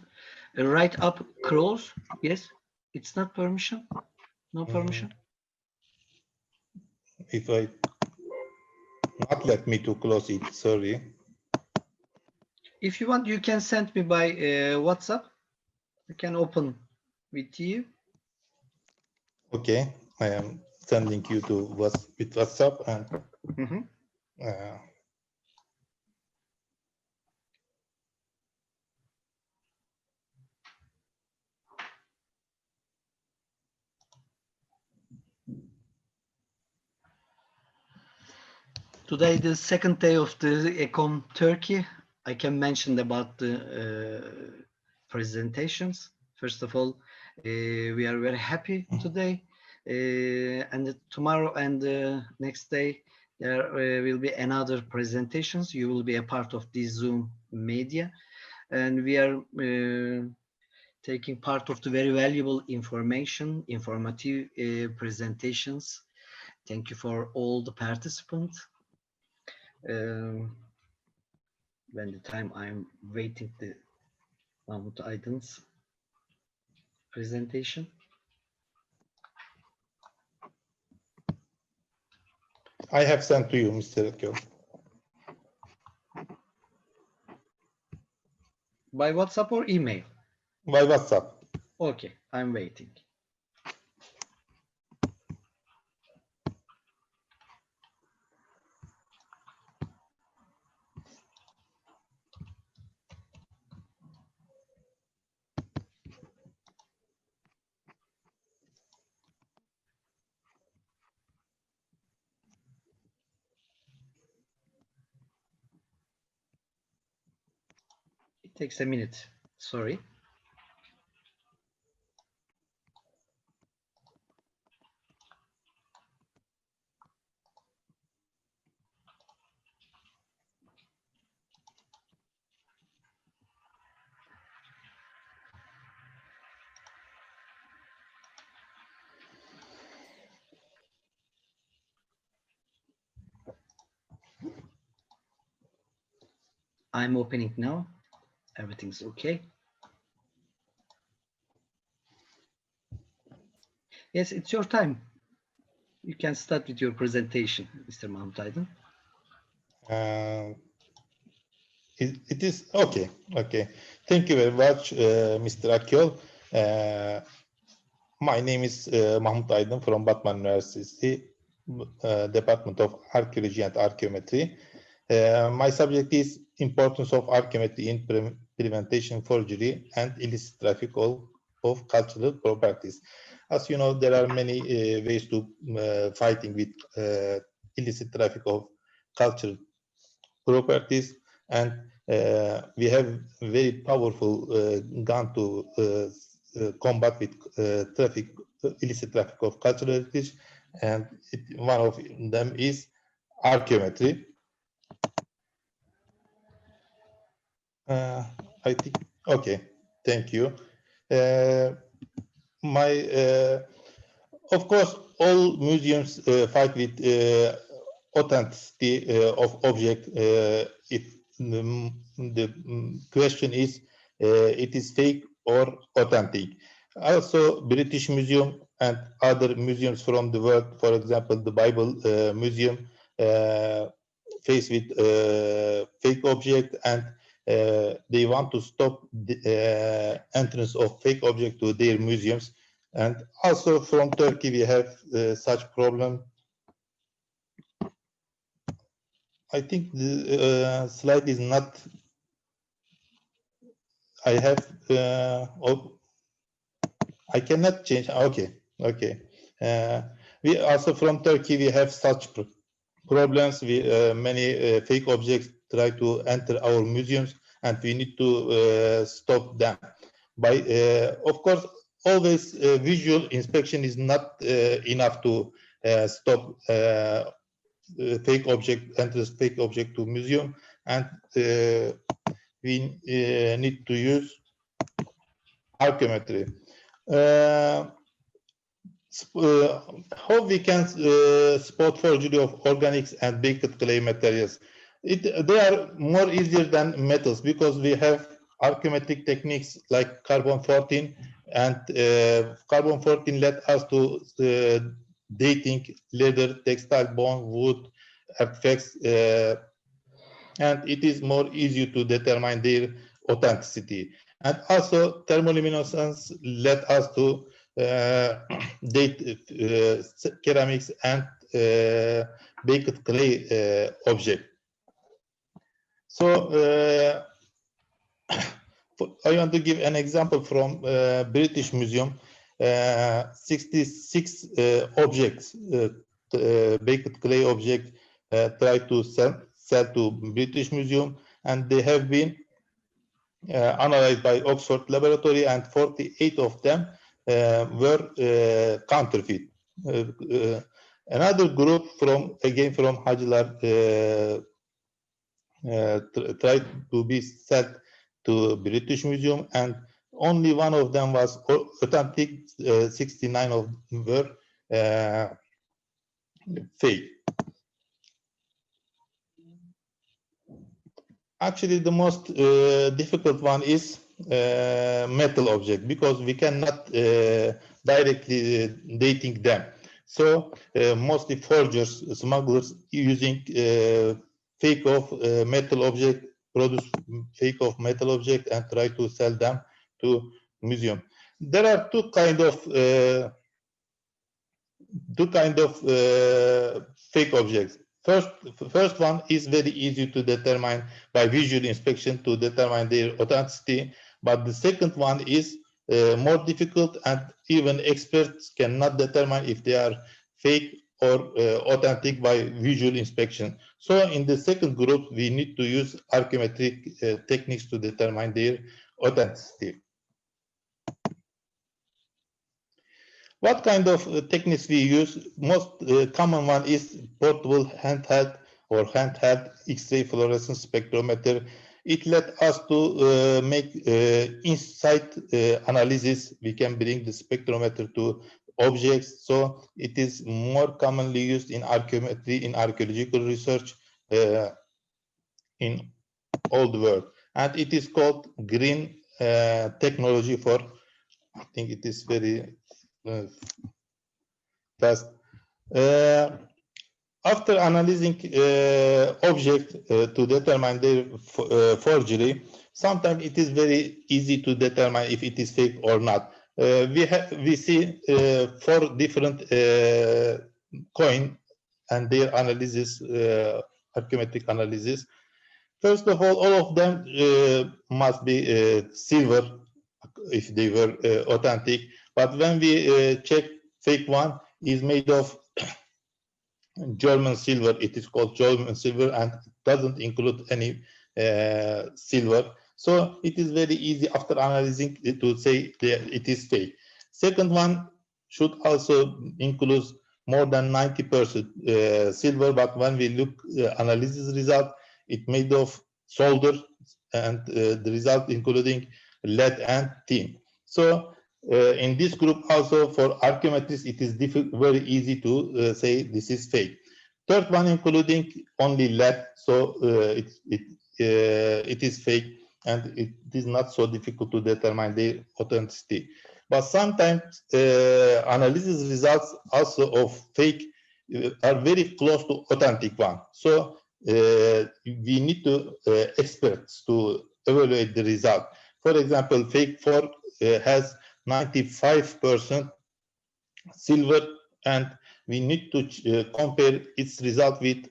right up, close. Yes, it's not permission. No permission. If I not let me to close it, sorry. If you want, you can send me by WhatsApp. I can open with you. Okay, I am sending you to with WhatsApp and. Today, the second day of the ICOM-Turkey, I can mention about the presentations. First of all, we are very happy today, and tomorrow and the next day there will be another presentations. You will be a part of this Zoom media, and we are taking part of the very valuable informative presentations. Thank you for all the participants. When the time I'm waiting the Mahmut Aydın's presentation. I have sent to you, Mr. Akyol. By WhatsApp or email? By WhatsApp. Okay, I'm waiting. It takes a minute. Sorry. I'm opening now. Everything's okay. Yes, it's your time. You can start with your presentation, Mr. Mahmut Aydın. It is okay. Okay. Thank you very much, Mr. Akyol. My name is Mahmut Aydın from Batman University, Department of Archaeology and Archaeometry. My subject is importance of archaeometry in preventation forgery and illicit traffic of cultural properties. As you know, there are many ways to fighting with illicit traffic of cultural properties, and we have very powerful gun to combat with illicit traffic of cultural heritage, and one of them is archaeometry. I think, okay, thank you. Of course, all museums fight with authenticity of object. If the question is, it is fake or authentic. Also, British Museum and other museums from the world, for example, the Bible Museum, faced with fake object, and they want to stop the entrance of fake object to their museums. And also from Turkey, we have such problem. I think the slide is not, I have, I cannot change, okay, okay. We also from Turkey, we have such problems. Many fake objects try to enter our museums, and we need to stop them. By, of course, always visual inspection is not enough to stop fake object, enters fake object to museum, and we need to use archaeometry. How we can spot forgery of organics and baked clay materials? They are more easier than metals because we have archaeometric techniques like carbon-14, and carbon-14 let us to dating leather, textile, bone, wood, artifacts, and it is more easy to determine their authenticity. And also thermoluminescence let us to date ceramics and baked clay object. So I want to give an example from British Museum. 66 objects, baked clay object, try to sell to British Museum, and they have been analyzed by Oxford Laboratory, and 48 of them were counterfeit. Another group from Hacılar tried to be sold to British Museum, and only one of them was authentic. 69 of them were fake. Actually, the most difficult one is metal object, because we cannot directly dating them. So mostly forgers, smugglers using fake of metal object, produce fake of metal object and try to sell them to museum. There are two kind of fake objects. First one is very easy to determine by visual inspection to determine their authenticity, but the second one is more difficult, and even experts cannot determine if they are fake or authentic by visual inspection. So in the second group, we need to use archimetric techniques to determine their authenticity. What kind of techniques we use? Most common one is portable handheld or handheld X-ray fluorescence spectrometer. It let us to make insight analysis. We can bring the spectrometer to objects. So it is more commonly used in archaeometry, in archaeological research in all the world. And it is called green technology for, I think it is very fast. After analyzing object to determine their forgery, sometimes it is very easy to determine if it is fake or not. We see 4 different coin and their analysis, archimetric analysis. First of all of them must be silver if they were authentic. But when we check fake one, is made of German silver. It is called German silver and doesn't include any silver. So it is very easy after analyzing it to say that it is fake. Second one should also include more than 90% silver, but when we look analysis result, it made of solder and the result including lead and tin. So in this group also for archaeometrists, it is very easy to say this is fake. Third one including only lead, so it is fake and it is not so difficult to determine the authenticity. But sometimes analysis results also of fake are very close to authentic one. So we need to experts to evaluate the result. For example, fake 4 has 95% silver, and we need to compare its result with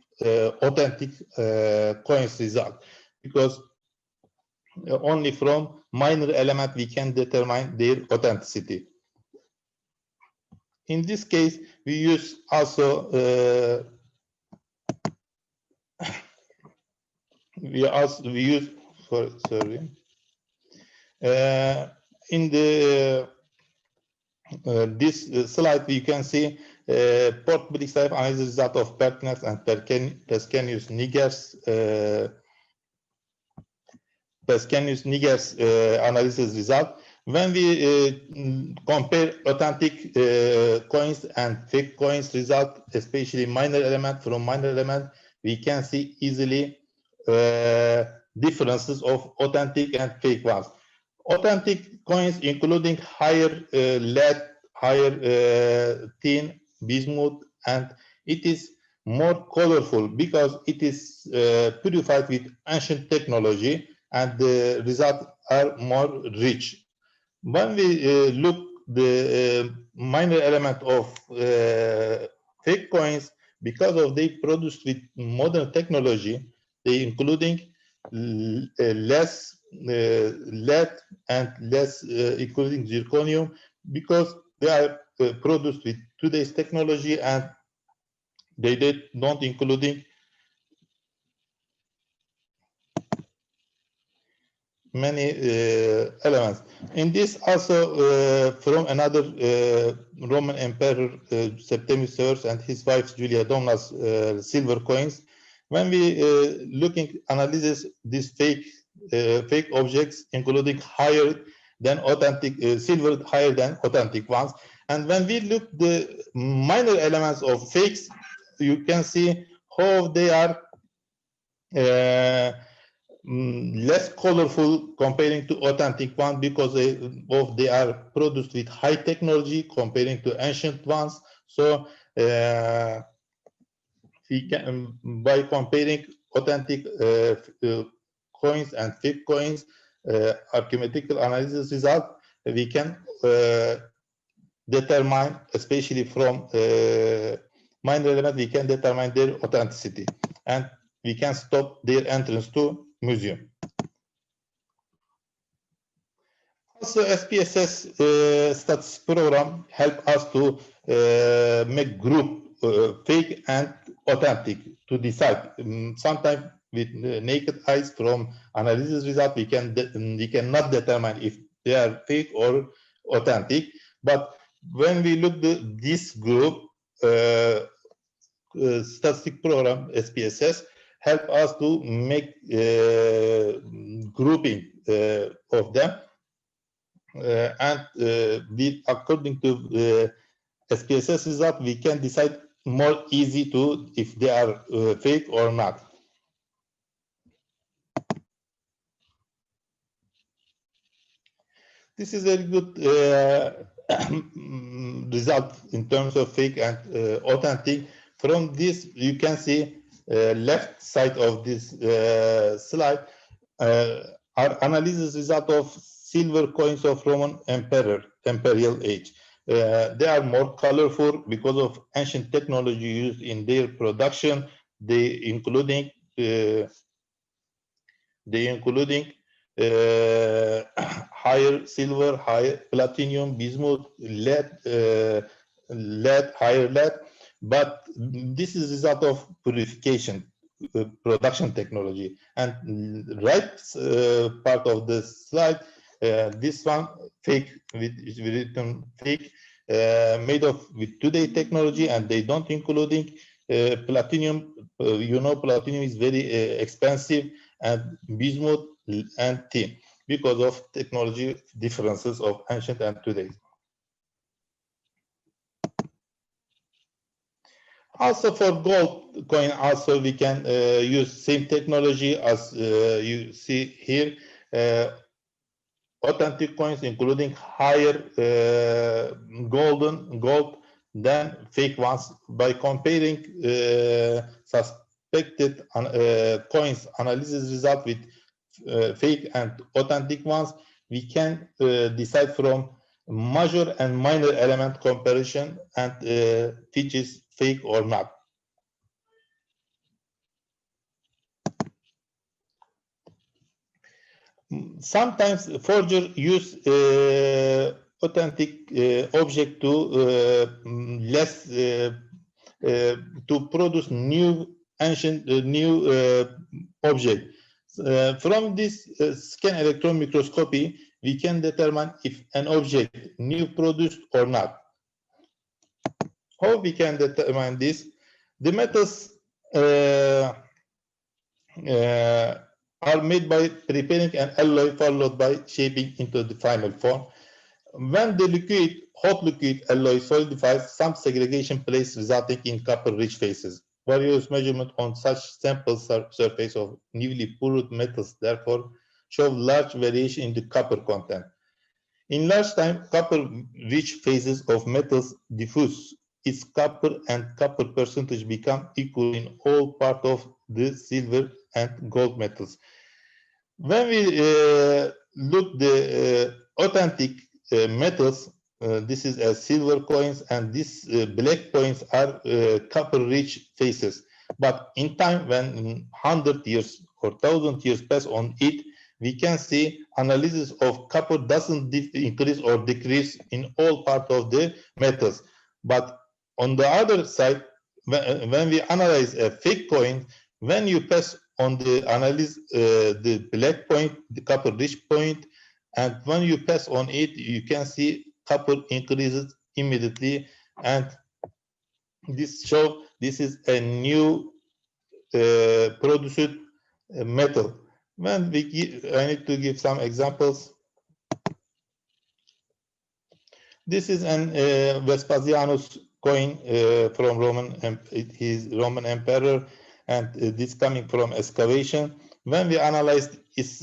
authentic coins result, because only from minor element we can determine their authenticity. In this case, we use also in the this slide we can see portable X-ray analysis result of Pertinax and Pescenius Niger's analysis result. When we compare authentic coins and fake coins result, especially minor element from minor element, we can see easily differences of authentic and fake ones. Authentic coins including higher lead, higher tin, bismuth, and it is more colorful because it is purified with ancient technology and the results are more rich. When we look the minor element of fake coins, because of they produced with modern technology, they including less lead and less including zirconium, because they are produced with today's technology and they don't including many elements. In this also from another Roman Emperor Septimius Severus and his wife Julia Domna's silver coins. When we looking analysis these fake objects including higher than authentic silver, higher than authentic ones, and when we look the minor elements of fakes, you can see how they are less colorful comparing to authentic one, because they are produced with high technology comparing to ancient ones. So we can, by comparing authentic coins and fake coins, archimetric analysis result, we can determine, especially from minor element, we can determine their authenticity, and we can stop their entrance to museum. Also, SPSS statistics program help us to make group fake and authentic to decide. Sometimes with naked eyes from analysis result, we cannot determine if they are fake or authentic. But when we look at this group, statistic program SPSS help us to make grouping of them, and according to SPSS result, we can decide more easy to if they are fake or not. This is a very good result in terms of fake and authentic. From this, you can see left side of this slide, our analysis result of silver coins of Roman imperial age. They are more colorful because of ancient technology used in their production. They including higher silver, higher platinum, bismuth, lead, higher lead. But this is result of purification, production technology. And right part of the slide, this one fake, written fake, made of with today technology, and they don't including platinum. You know, platinum is very expensive, and bismuth and tin because of technology differences of ancient and today. Also for gold coin, also we can use same technology as you see here. Authentic coins including higher gold than fake ones. By comparing suspected coins analysis result with fake and authentic ones, we can decide from major and minor element comparison and which is fake or not. Sometimes forgers use authentic object to to produce new ancient new object. From this scan electron microscopy, we can determine if an object new produced or not. How we can determine this? The metals are made by preparing an alloy followed by shaping into the final form. When the hot liquid alloy solidifies, some segregation place resulting in copper-rich phases. Various measurements on such sample surface of newly poured metals therefore show large variation in the copper content. In large time, copper-rich phases of metals diffuse. Its copper and copper percentage become equal in all parts of the silver and gold metals. When we look the authentic metals, this is a silver coins, and these black coins are copper-rich phases. But in time, when 100 years or 1,000 years pass on it, we can see analysis of copper doesn't increase or decrease in all parts of the metals. But on the other side, when we analyze a fake coin, when you pass on the analysis the black point, the copper-rich point, and when you pass on it, you can see copper increases immediately, and this shows this is a new produced metal. When we I need to give some examples. This is an Vespasianus coin from Roman. He's Roman emperor, and this coming from excavation. When we analyze its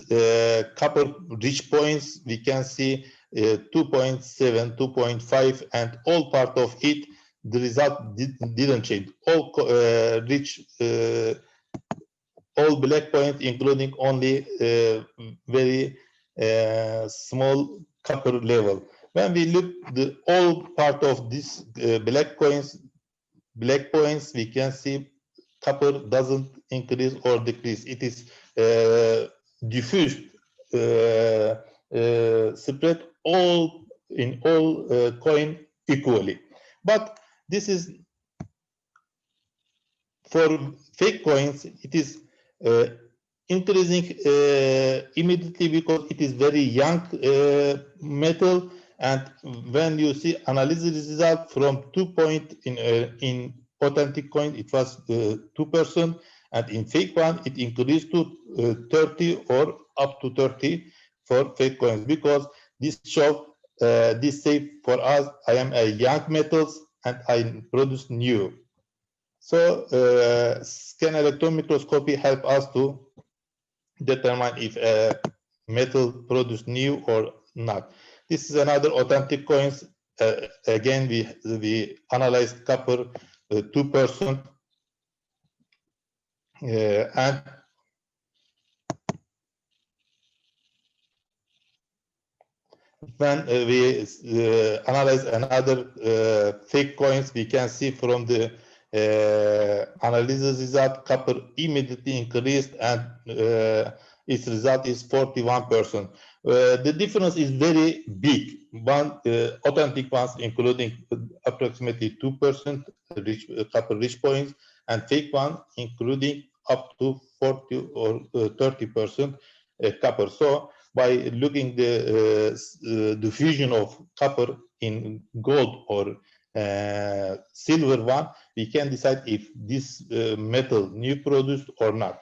copper-rich points, we can see 2.7, 2.5, and all part of it. The result didn't change. All all black points, including only very small copper level. When we look the all part of this black points, we can see copper doesn't increase or decrease. It is diffused, spread in all coin equally. But this is for fake coins, it is increasing immediately because it is very young metal. And when you see analysis result from 2 point in authentic coin, it was 2%, and in fake one, it increased to 30 or up to 30 for fake coins, because this show, this say for us, I am a young metals and I produce new. So scan electron microscopy help us to determine if a metal produced new or not. This is another authentic coins. Again, we analyzed copper 2%, and when we analyze another fake coins, we can see from the analysis result, copper immediately increased, and its result is 41%. The difference is very big. One authentic ones, including approximately 2% copper rich points, and fake one, including up to 40 or 30% copper. So by looking the fusion of copper in gold or silver one, we can decide if this metal new produced or not.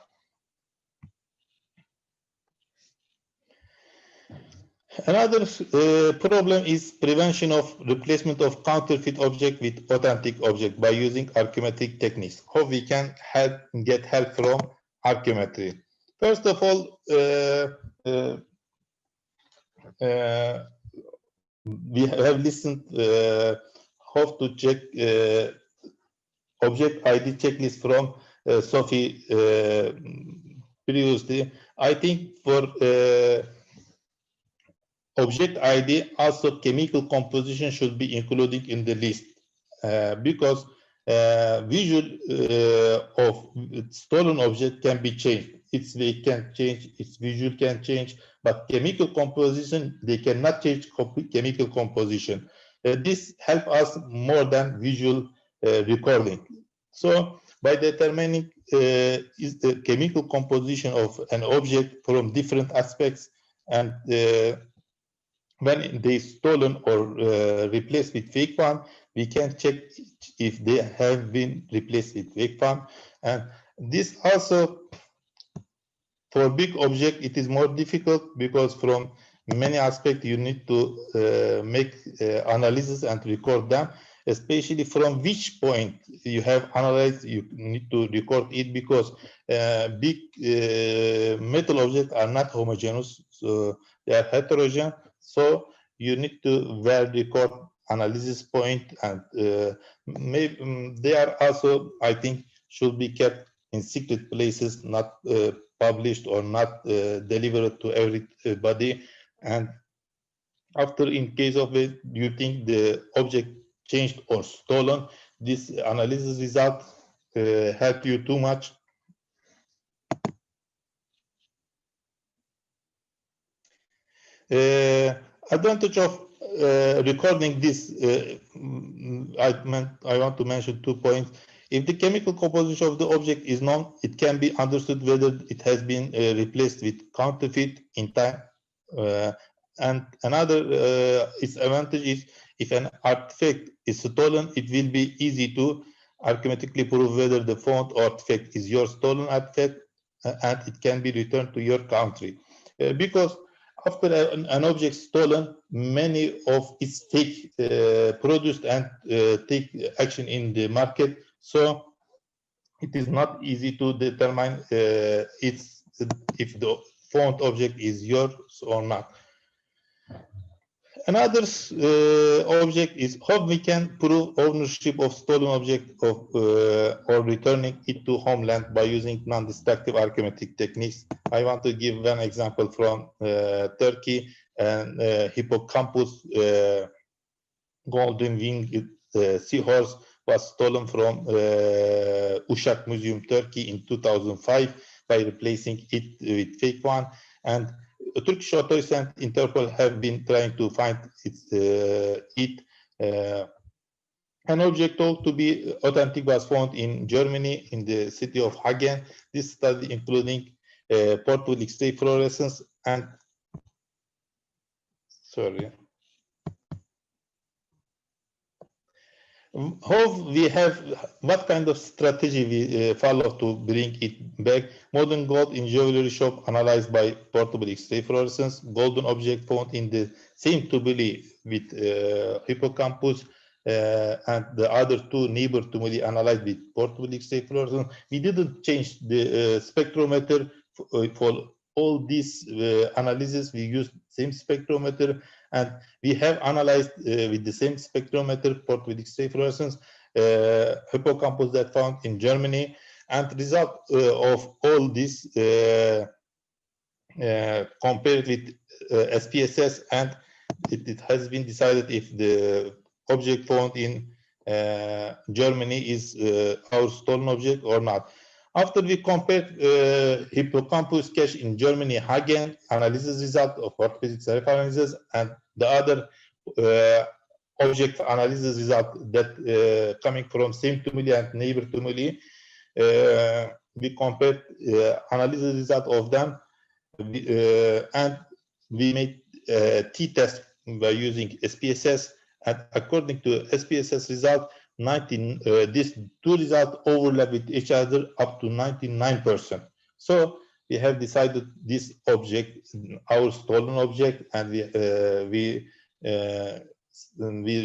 Another problem is prevention of replacement of counterfeit object with authentic object by using archimetric techniques. How we can get help from archimetry? First of all, we have listened how to check object ID checklist from Sophie previously. I think for object ID, also chemical composition should be included in the list, because visual of stolen object can be changed. Its weight can change, its visual can change, but chemical composition, they cannot change chemical composition. This helps us more than visual recording. So by determining is the chemical composition of an object from different aspects, and when they stolen or replaced with fake one, we can check if they have been replaced with fake one. And this also, for big object, it is more difficult, because from many aspects you need to make analysis and record them, especially from which point you have analyzed, you need to record it, because big metal objects are not homogeneous, so they are heterogeneous. So you need to record analysis point, and maybe they are also, I think, should be kept in secret places, not published or not delivered to everybody. And after, in case of it, you think the object changed or stolen, this analysis result help you too much. Advantage of recording this, I want to mention 2 points. If the chemical composition of the object is known, it can be understood whether it has been replaced with counterfeit in time. And another its advantage is, if an artifact is stolen, it will be easy to archimetrically prove whether the font or artifact is your stolen artifact, and it can be returned to your country. Because after an object stolen, many of its fake produced and take action in the market, so it is not easy to determine if the font object is yours or not. Another object is how we can prove ownership of stolen object or returning it to homeland by using non-destructive archimetric techniques. I want to give one example from Turkey, and hippocampus golden winged seahorse was stolen from Uşak Museum, Turkey in 2005 by replacing it with fake one. And Turkish authorities and Interpol have been trying to find it, An object thought to be authentic was found in Germany, in the city of Hagen. This study including portable X-ray fluorescence and what kind of strategy we follow to bring it back? Modern gold in jewelry shop analyzed by portable X-ray fluorescence, golden object found in the same tumuli with hippocampus, and the other two neighbor tumuli analyzed with portable X-ray fluorescence. We didn't change the spectrometer for all these analysis. We used same spectrometer, and we have analyzed with the same spectrometer, portable X-ray fluorescence, hippocampus that found in Germany, and result of all this compared with SPSS, and it has been decided if the object found in Germany is our stolen object or not. After we compared hippocampus cache in Germany, Hagen analysis result of orthopedic analysis, and the other object analysis result that coming from same tumuli and neighbor tumuli, we compared analysis result of them, and we made t-test by using SPSS, and according to SPSS result, these two results overlap with each other up to 99%. So we have decided this object, our stolen object, and we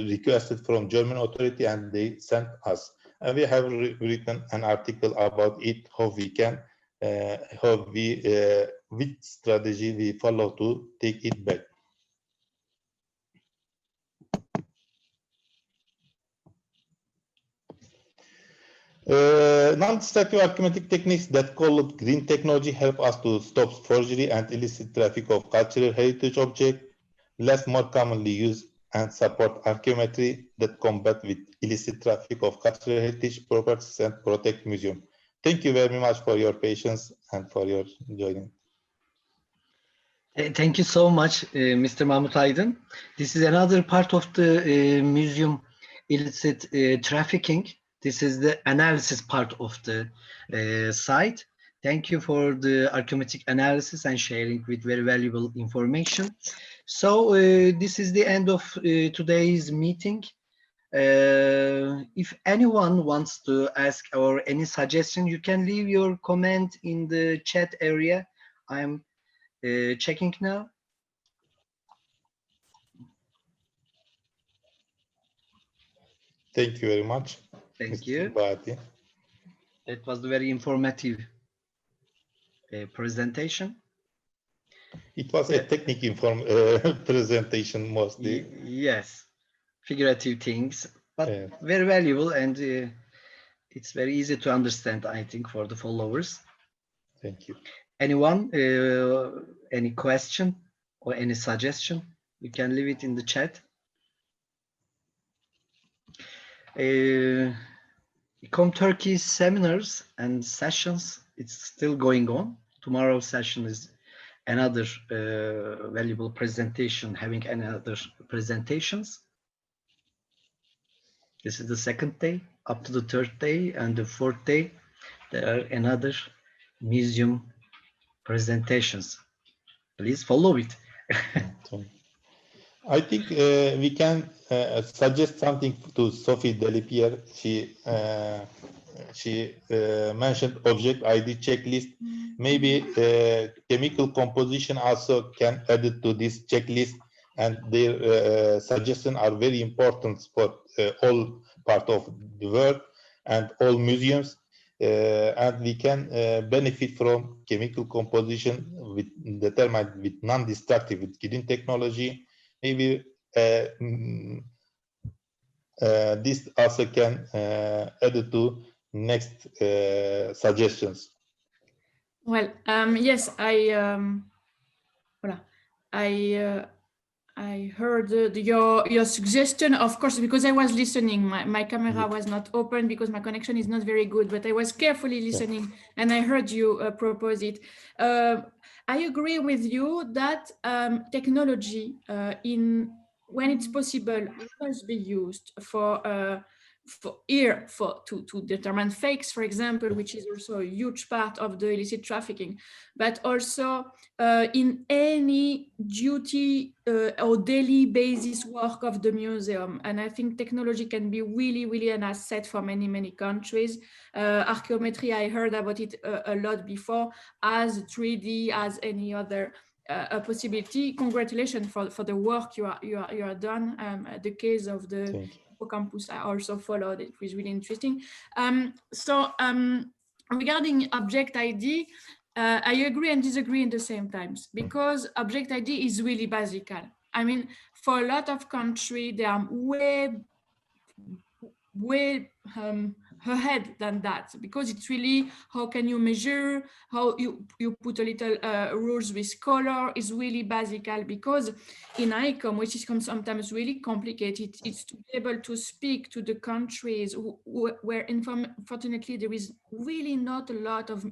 requested from German authority, and they sent us. And we have written an article about it, how we can, which strategy we follow to take it back. Non-destructive architectic techniques that called green technology help us to stop forgery and illicit traffic of cultural heritage objects, less more commonly used, and support archaeometry that combat with illicit traffic of cultural heritage properties and protect museum. Thank you very much for your patience and for your joining. Thank you so much, Mr. Mahmut Aydın. This is another part of the museum illicit trafficking. This is the analysis part of the site. Thank you for the archaeometric analysis and sharing with very valuable information. So this is the end of today's meeting. If anyone wants to ask or any suggestion, you can leave your comment in the chat area. I'm checking now. Thank you very much. Thank Mr. you. Bahati. It was a very informative presentation. It was a technical presentation mostly. Yes, figurative things, but very valuable, and it's very easy to understand, I think, for the followers. Thank you. Anyone, any question or any suggestion, you can leave it in the chat. ICOM-Turkey seminars and sessions, it's still going on. Tomorrow's session is another valuable presentation, having another presentations. This is the second day, up to the third day, and the fourth day, there are another museum presentations. Please follow it. I think we can suggest something to Sophie Delipierre. She mentioned object ID checklist. Maybe chemical composition also can add it to this checklist, and their suggestions are very important for all part of the work and all museums. And we can benefit from chemical composition with determined with non-destructive with green technology. Maybe this also can add to next suggestions. Well, yes, I heard your suggestion, of course, because I was listening. My camera was not open because my connection is not very good, but I was carefully listening, and I heard you propose it. I agree with you that technology, when it's possible, must be used for to determine fakes, for example, which is also a huge part of the illicit trafficking, but also in any duty or daily basis work of the museum. And I think technology can be really, really an asset for many, many countries. Archaeometry, I heard about it a lot before, as 3D, as any other a possibility. Congratulations for the work you are done. The case of the Hippocampus I also followed. It was really interesting. Regarding object ID, I agree and disagree in the same times, because object ID is really basic. I mean, for a lot of countries, they are way ahead than that, because it's really how can you measure, how you put a little rules with color is really basic, because in ICOM, which is sometimes really complicated, it's to be able to speak to the countries where unfortunately there is really not a lot of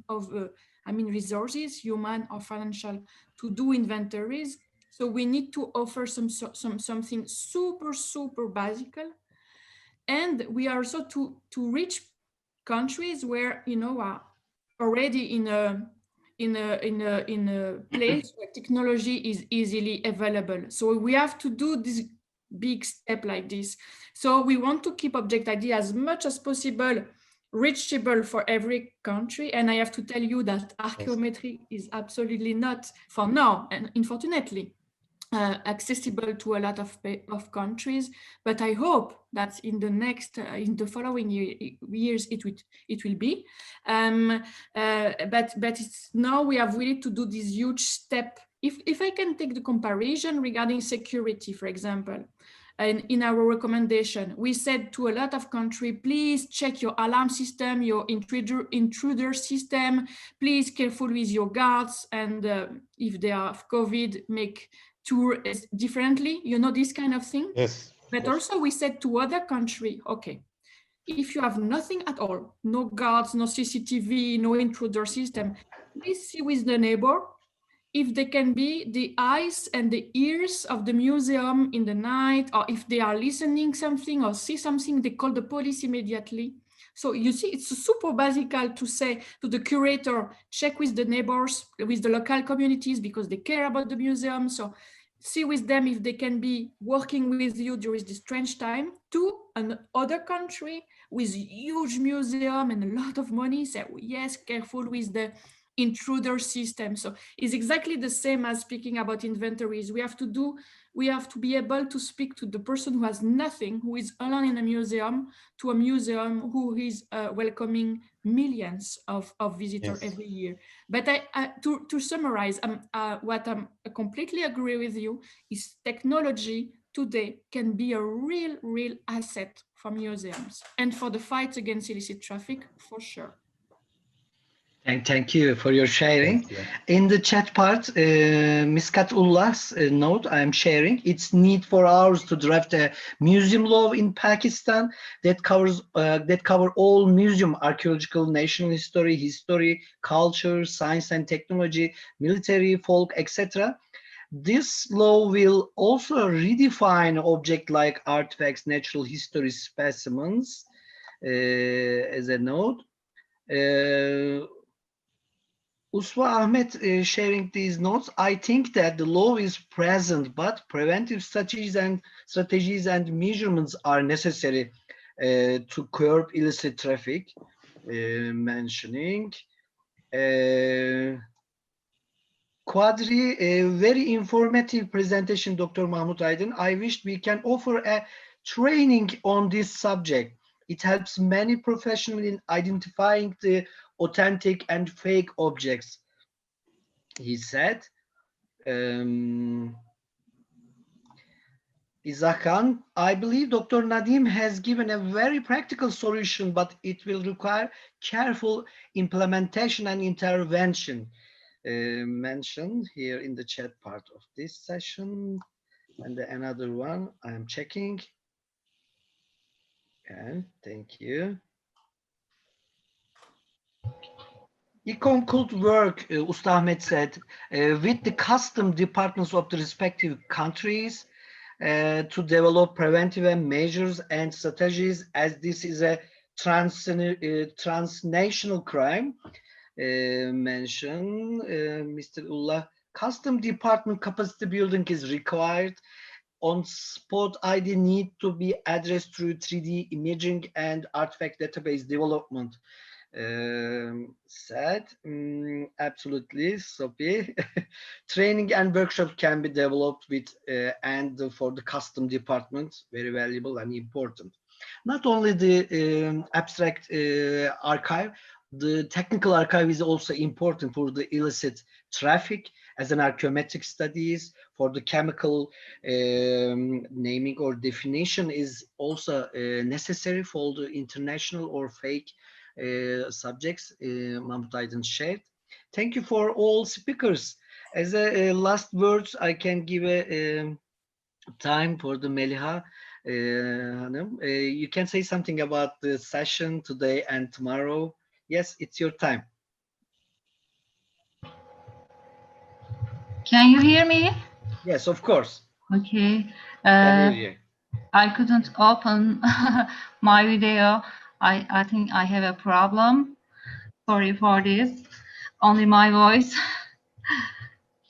resources, human or financial, to do inventories. So we need to offer something super basic. And we are also to reach countries where are already in a place where technology is easily available. So we have to do this big step like this. So we want to keep object ID as much as possible reachable for every country. And I have to tell you that archaeometry is absolutely not, for now, and unfortunately, accessible to a lot of countries, but I hope that in the following years it will be. But it's now we have really to do this huge step. If I can take the comparison regarding security, for example, and in our recommendation, we said to a lot of countries, please check your alarm system, your intruder system, please careful with your guards, and if they have COVID, make tour differently, this kind of thing. Yes. But also we said to other country, okay, if you have nothing at all, no guards, no CCTV, no intruder system, please see with the neighbor if they can be the eyes and the ears of the museum in the night, or if they are listening something or see something, they call the police immediately. So you see, it's super basic to say to the curator, check with the neighbors, with the local communities, because they care about the museum. So see with them if they can be working with you during this strange time. To another country with huge museum and a lot of money, say, yes, careful with the intruder system. So it's exactly the same as speaking about inventories. We have to be able to speak to the person who has nothing, who is alone in a museum, to a museum who is welcoming millions of visitors every year. But to summarize, what I completely agree with you is technology today can be a real asset for museums and for the fight against illicit traffic, for sure. Thank you for your sharing. In the chat part, Miskat Ullah's note I am sharing, it's need for ours to draft a museum law in Pakistan that cover all museum, archaeological, national history, culture, science and technology, military, folk, etc. This law will also redefine objects like artifacts, natural history specimens, as a note. Uswa Ahmed sharing these notes. I think that the law is present, but preventive strategies and measurements are necessary to curb illicit traffic. Mentioning Quadri, a very informative presentation, Dr. Mahmut Aydın. I wish we can offer a training on this subject. It helps many professionals in identifying the authentic and fake objects, he said. Izakan, I believe Dr. Nadim has given a very practical solution, but it will require careful implementation and intervention. Mentioned here in the chat part of this session. And another one I am checking. Okay, thank you. ICOM could work, Usta Ahmed said, with the custom departments of the respective countries. to develop preventive measures and strategies, as this is a transnational crime. Mention Mr. Ullah. Custom department capacity building is required. On-spot ID need to be addressed through 3D imaging and artifact database development. Said absolutely, Sophie. Training and workshop can be developed with and for the custom department, very valuable and important. Not only the abstract archive, the technical archive is also important for the illicit traffic as an archaeometric studies. For the chemical naming or definition is also necessary for the international or fake subjects Mahmut Aydın shared. Thank you for all speakers. As a last words, I can give a time for the Meliha. You can say something about the session today and tomorrow. Yes, it's your time. Can you hear me? Yes, of course. Okay. Can hear you. I couldn't open my video. I think I have a problem. Sorry for this. Only my voice.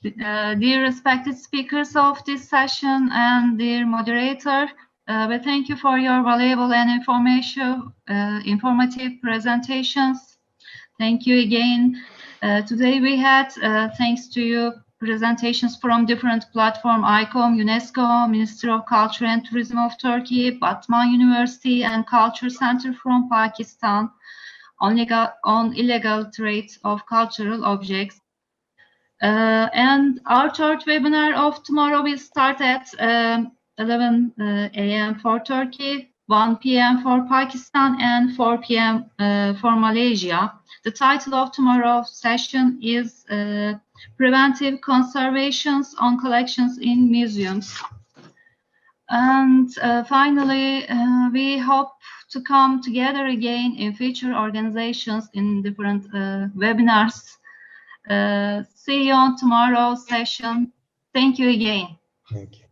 Dear respected speakers of this session and dear moderator, but thank you for your valuable and informative presentations. Thank you again. Today we had, thanks to you, presentations from different platforms, ICOM, UNESCO, Ministry of Culture and Tourism of Turkey, Batman University and Culture Center from Pakistan on illegal trade of cultural objects. And our third webinar of tomorrow will start at 11 a.m. for Turkey, 1 p.m. for Pakistan, and 4 p.m. for Malaysia. The title of tomorrow's session is Preventive Conservations on Collections in Museums. And finally, we hope to come together again in future organizations in different webinars. See you on tomorrow's session. Thank you again. Thank you.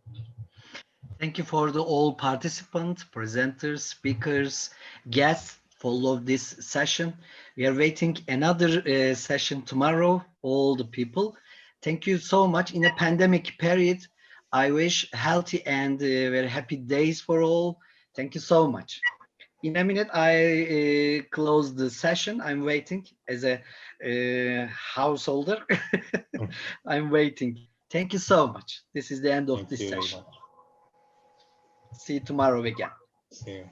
Thank you for the all participants, presenters, speakers, guests. Follow this session. We are waiting another session tomorrow, all the people. Thank you so much. In a pandemic period, I wish healthy and very happy days for all. Thank you so much. In a minute, I close the session. I'm waiting as a householder. I'm waiting. Thank you so much. This is the end of this session. See you tomorrow again. See you.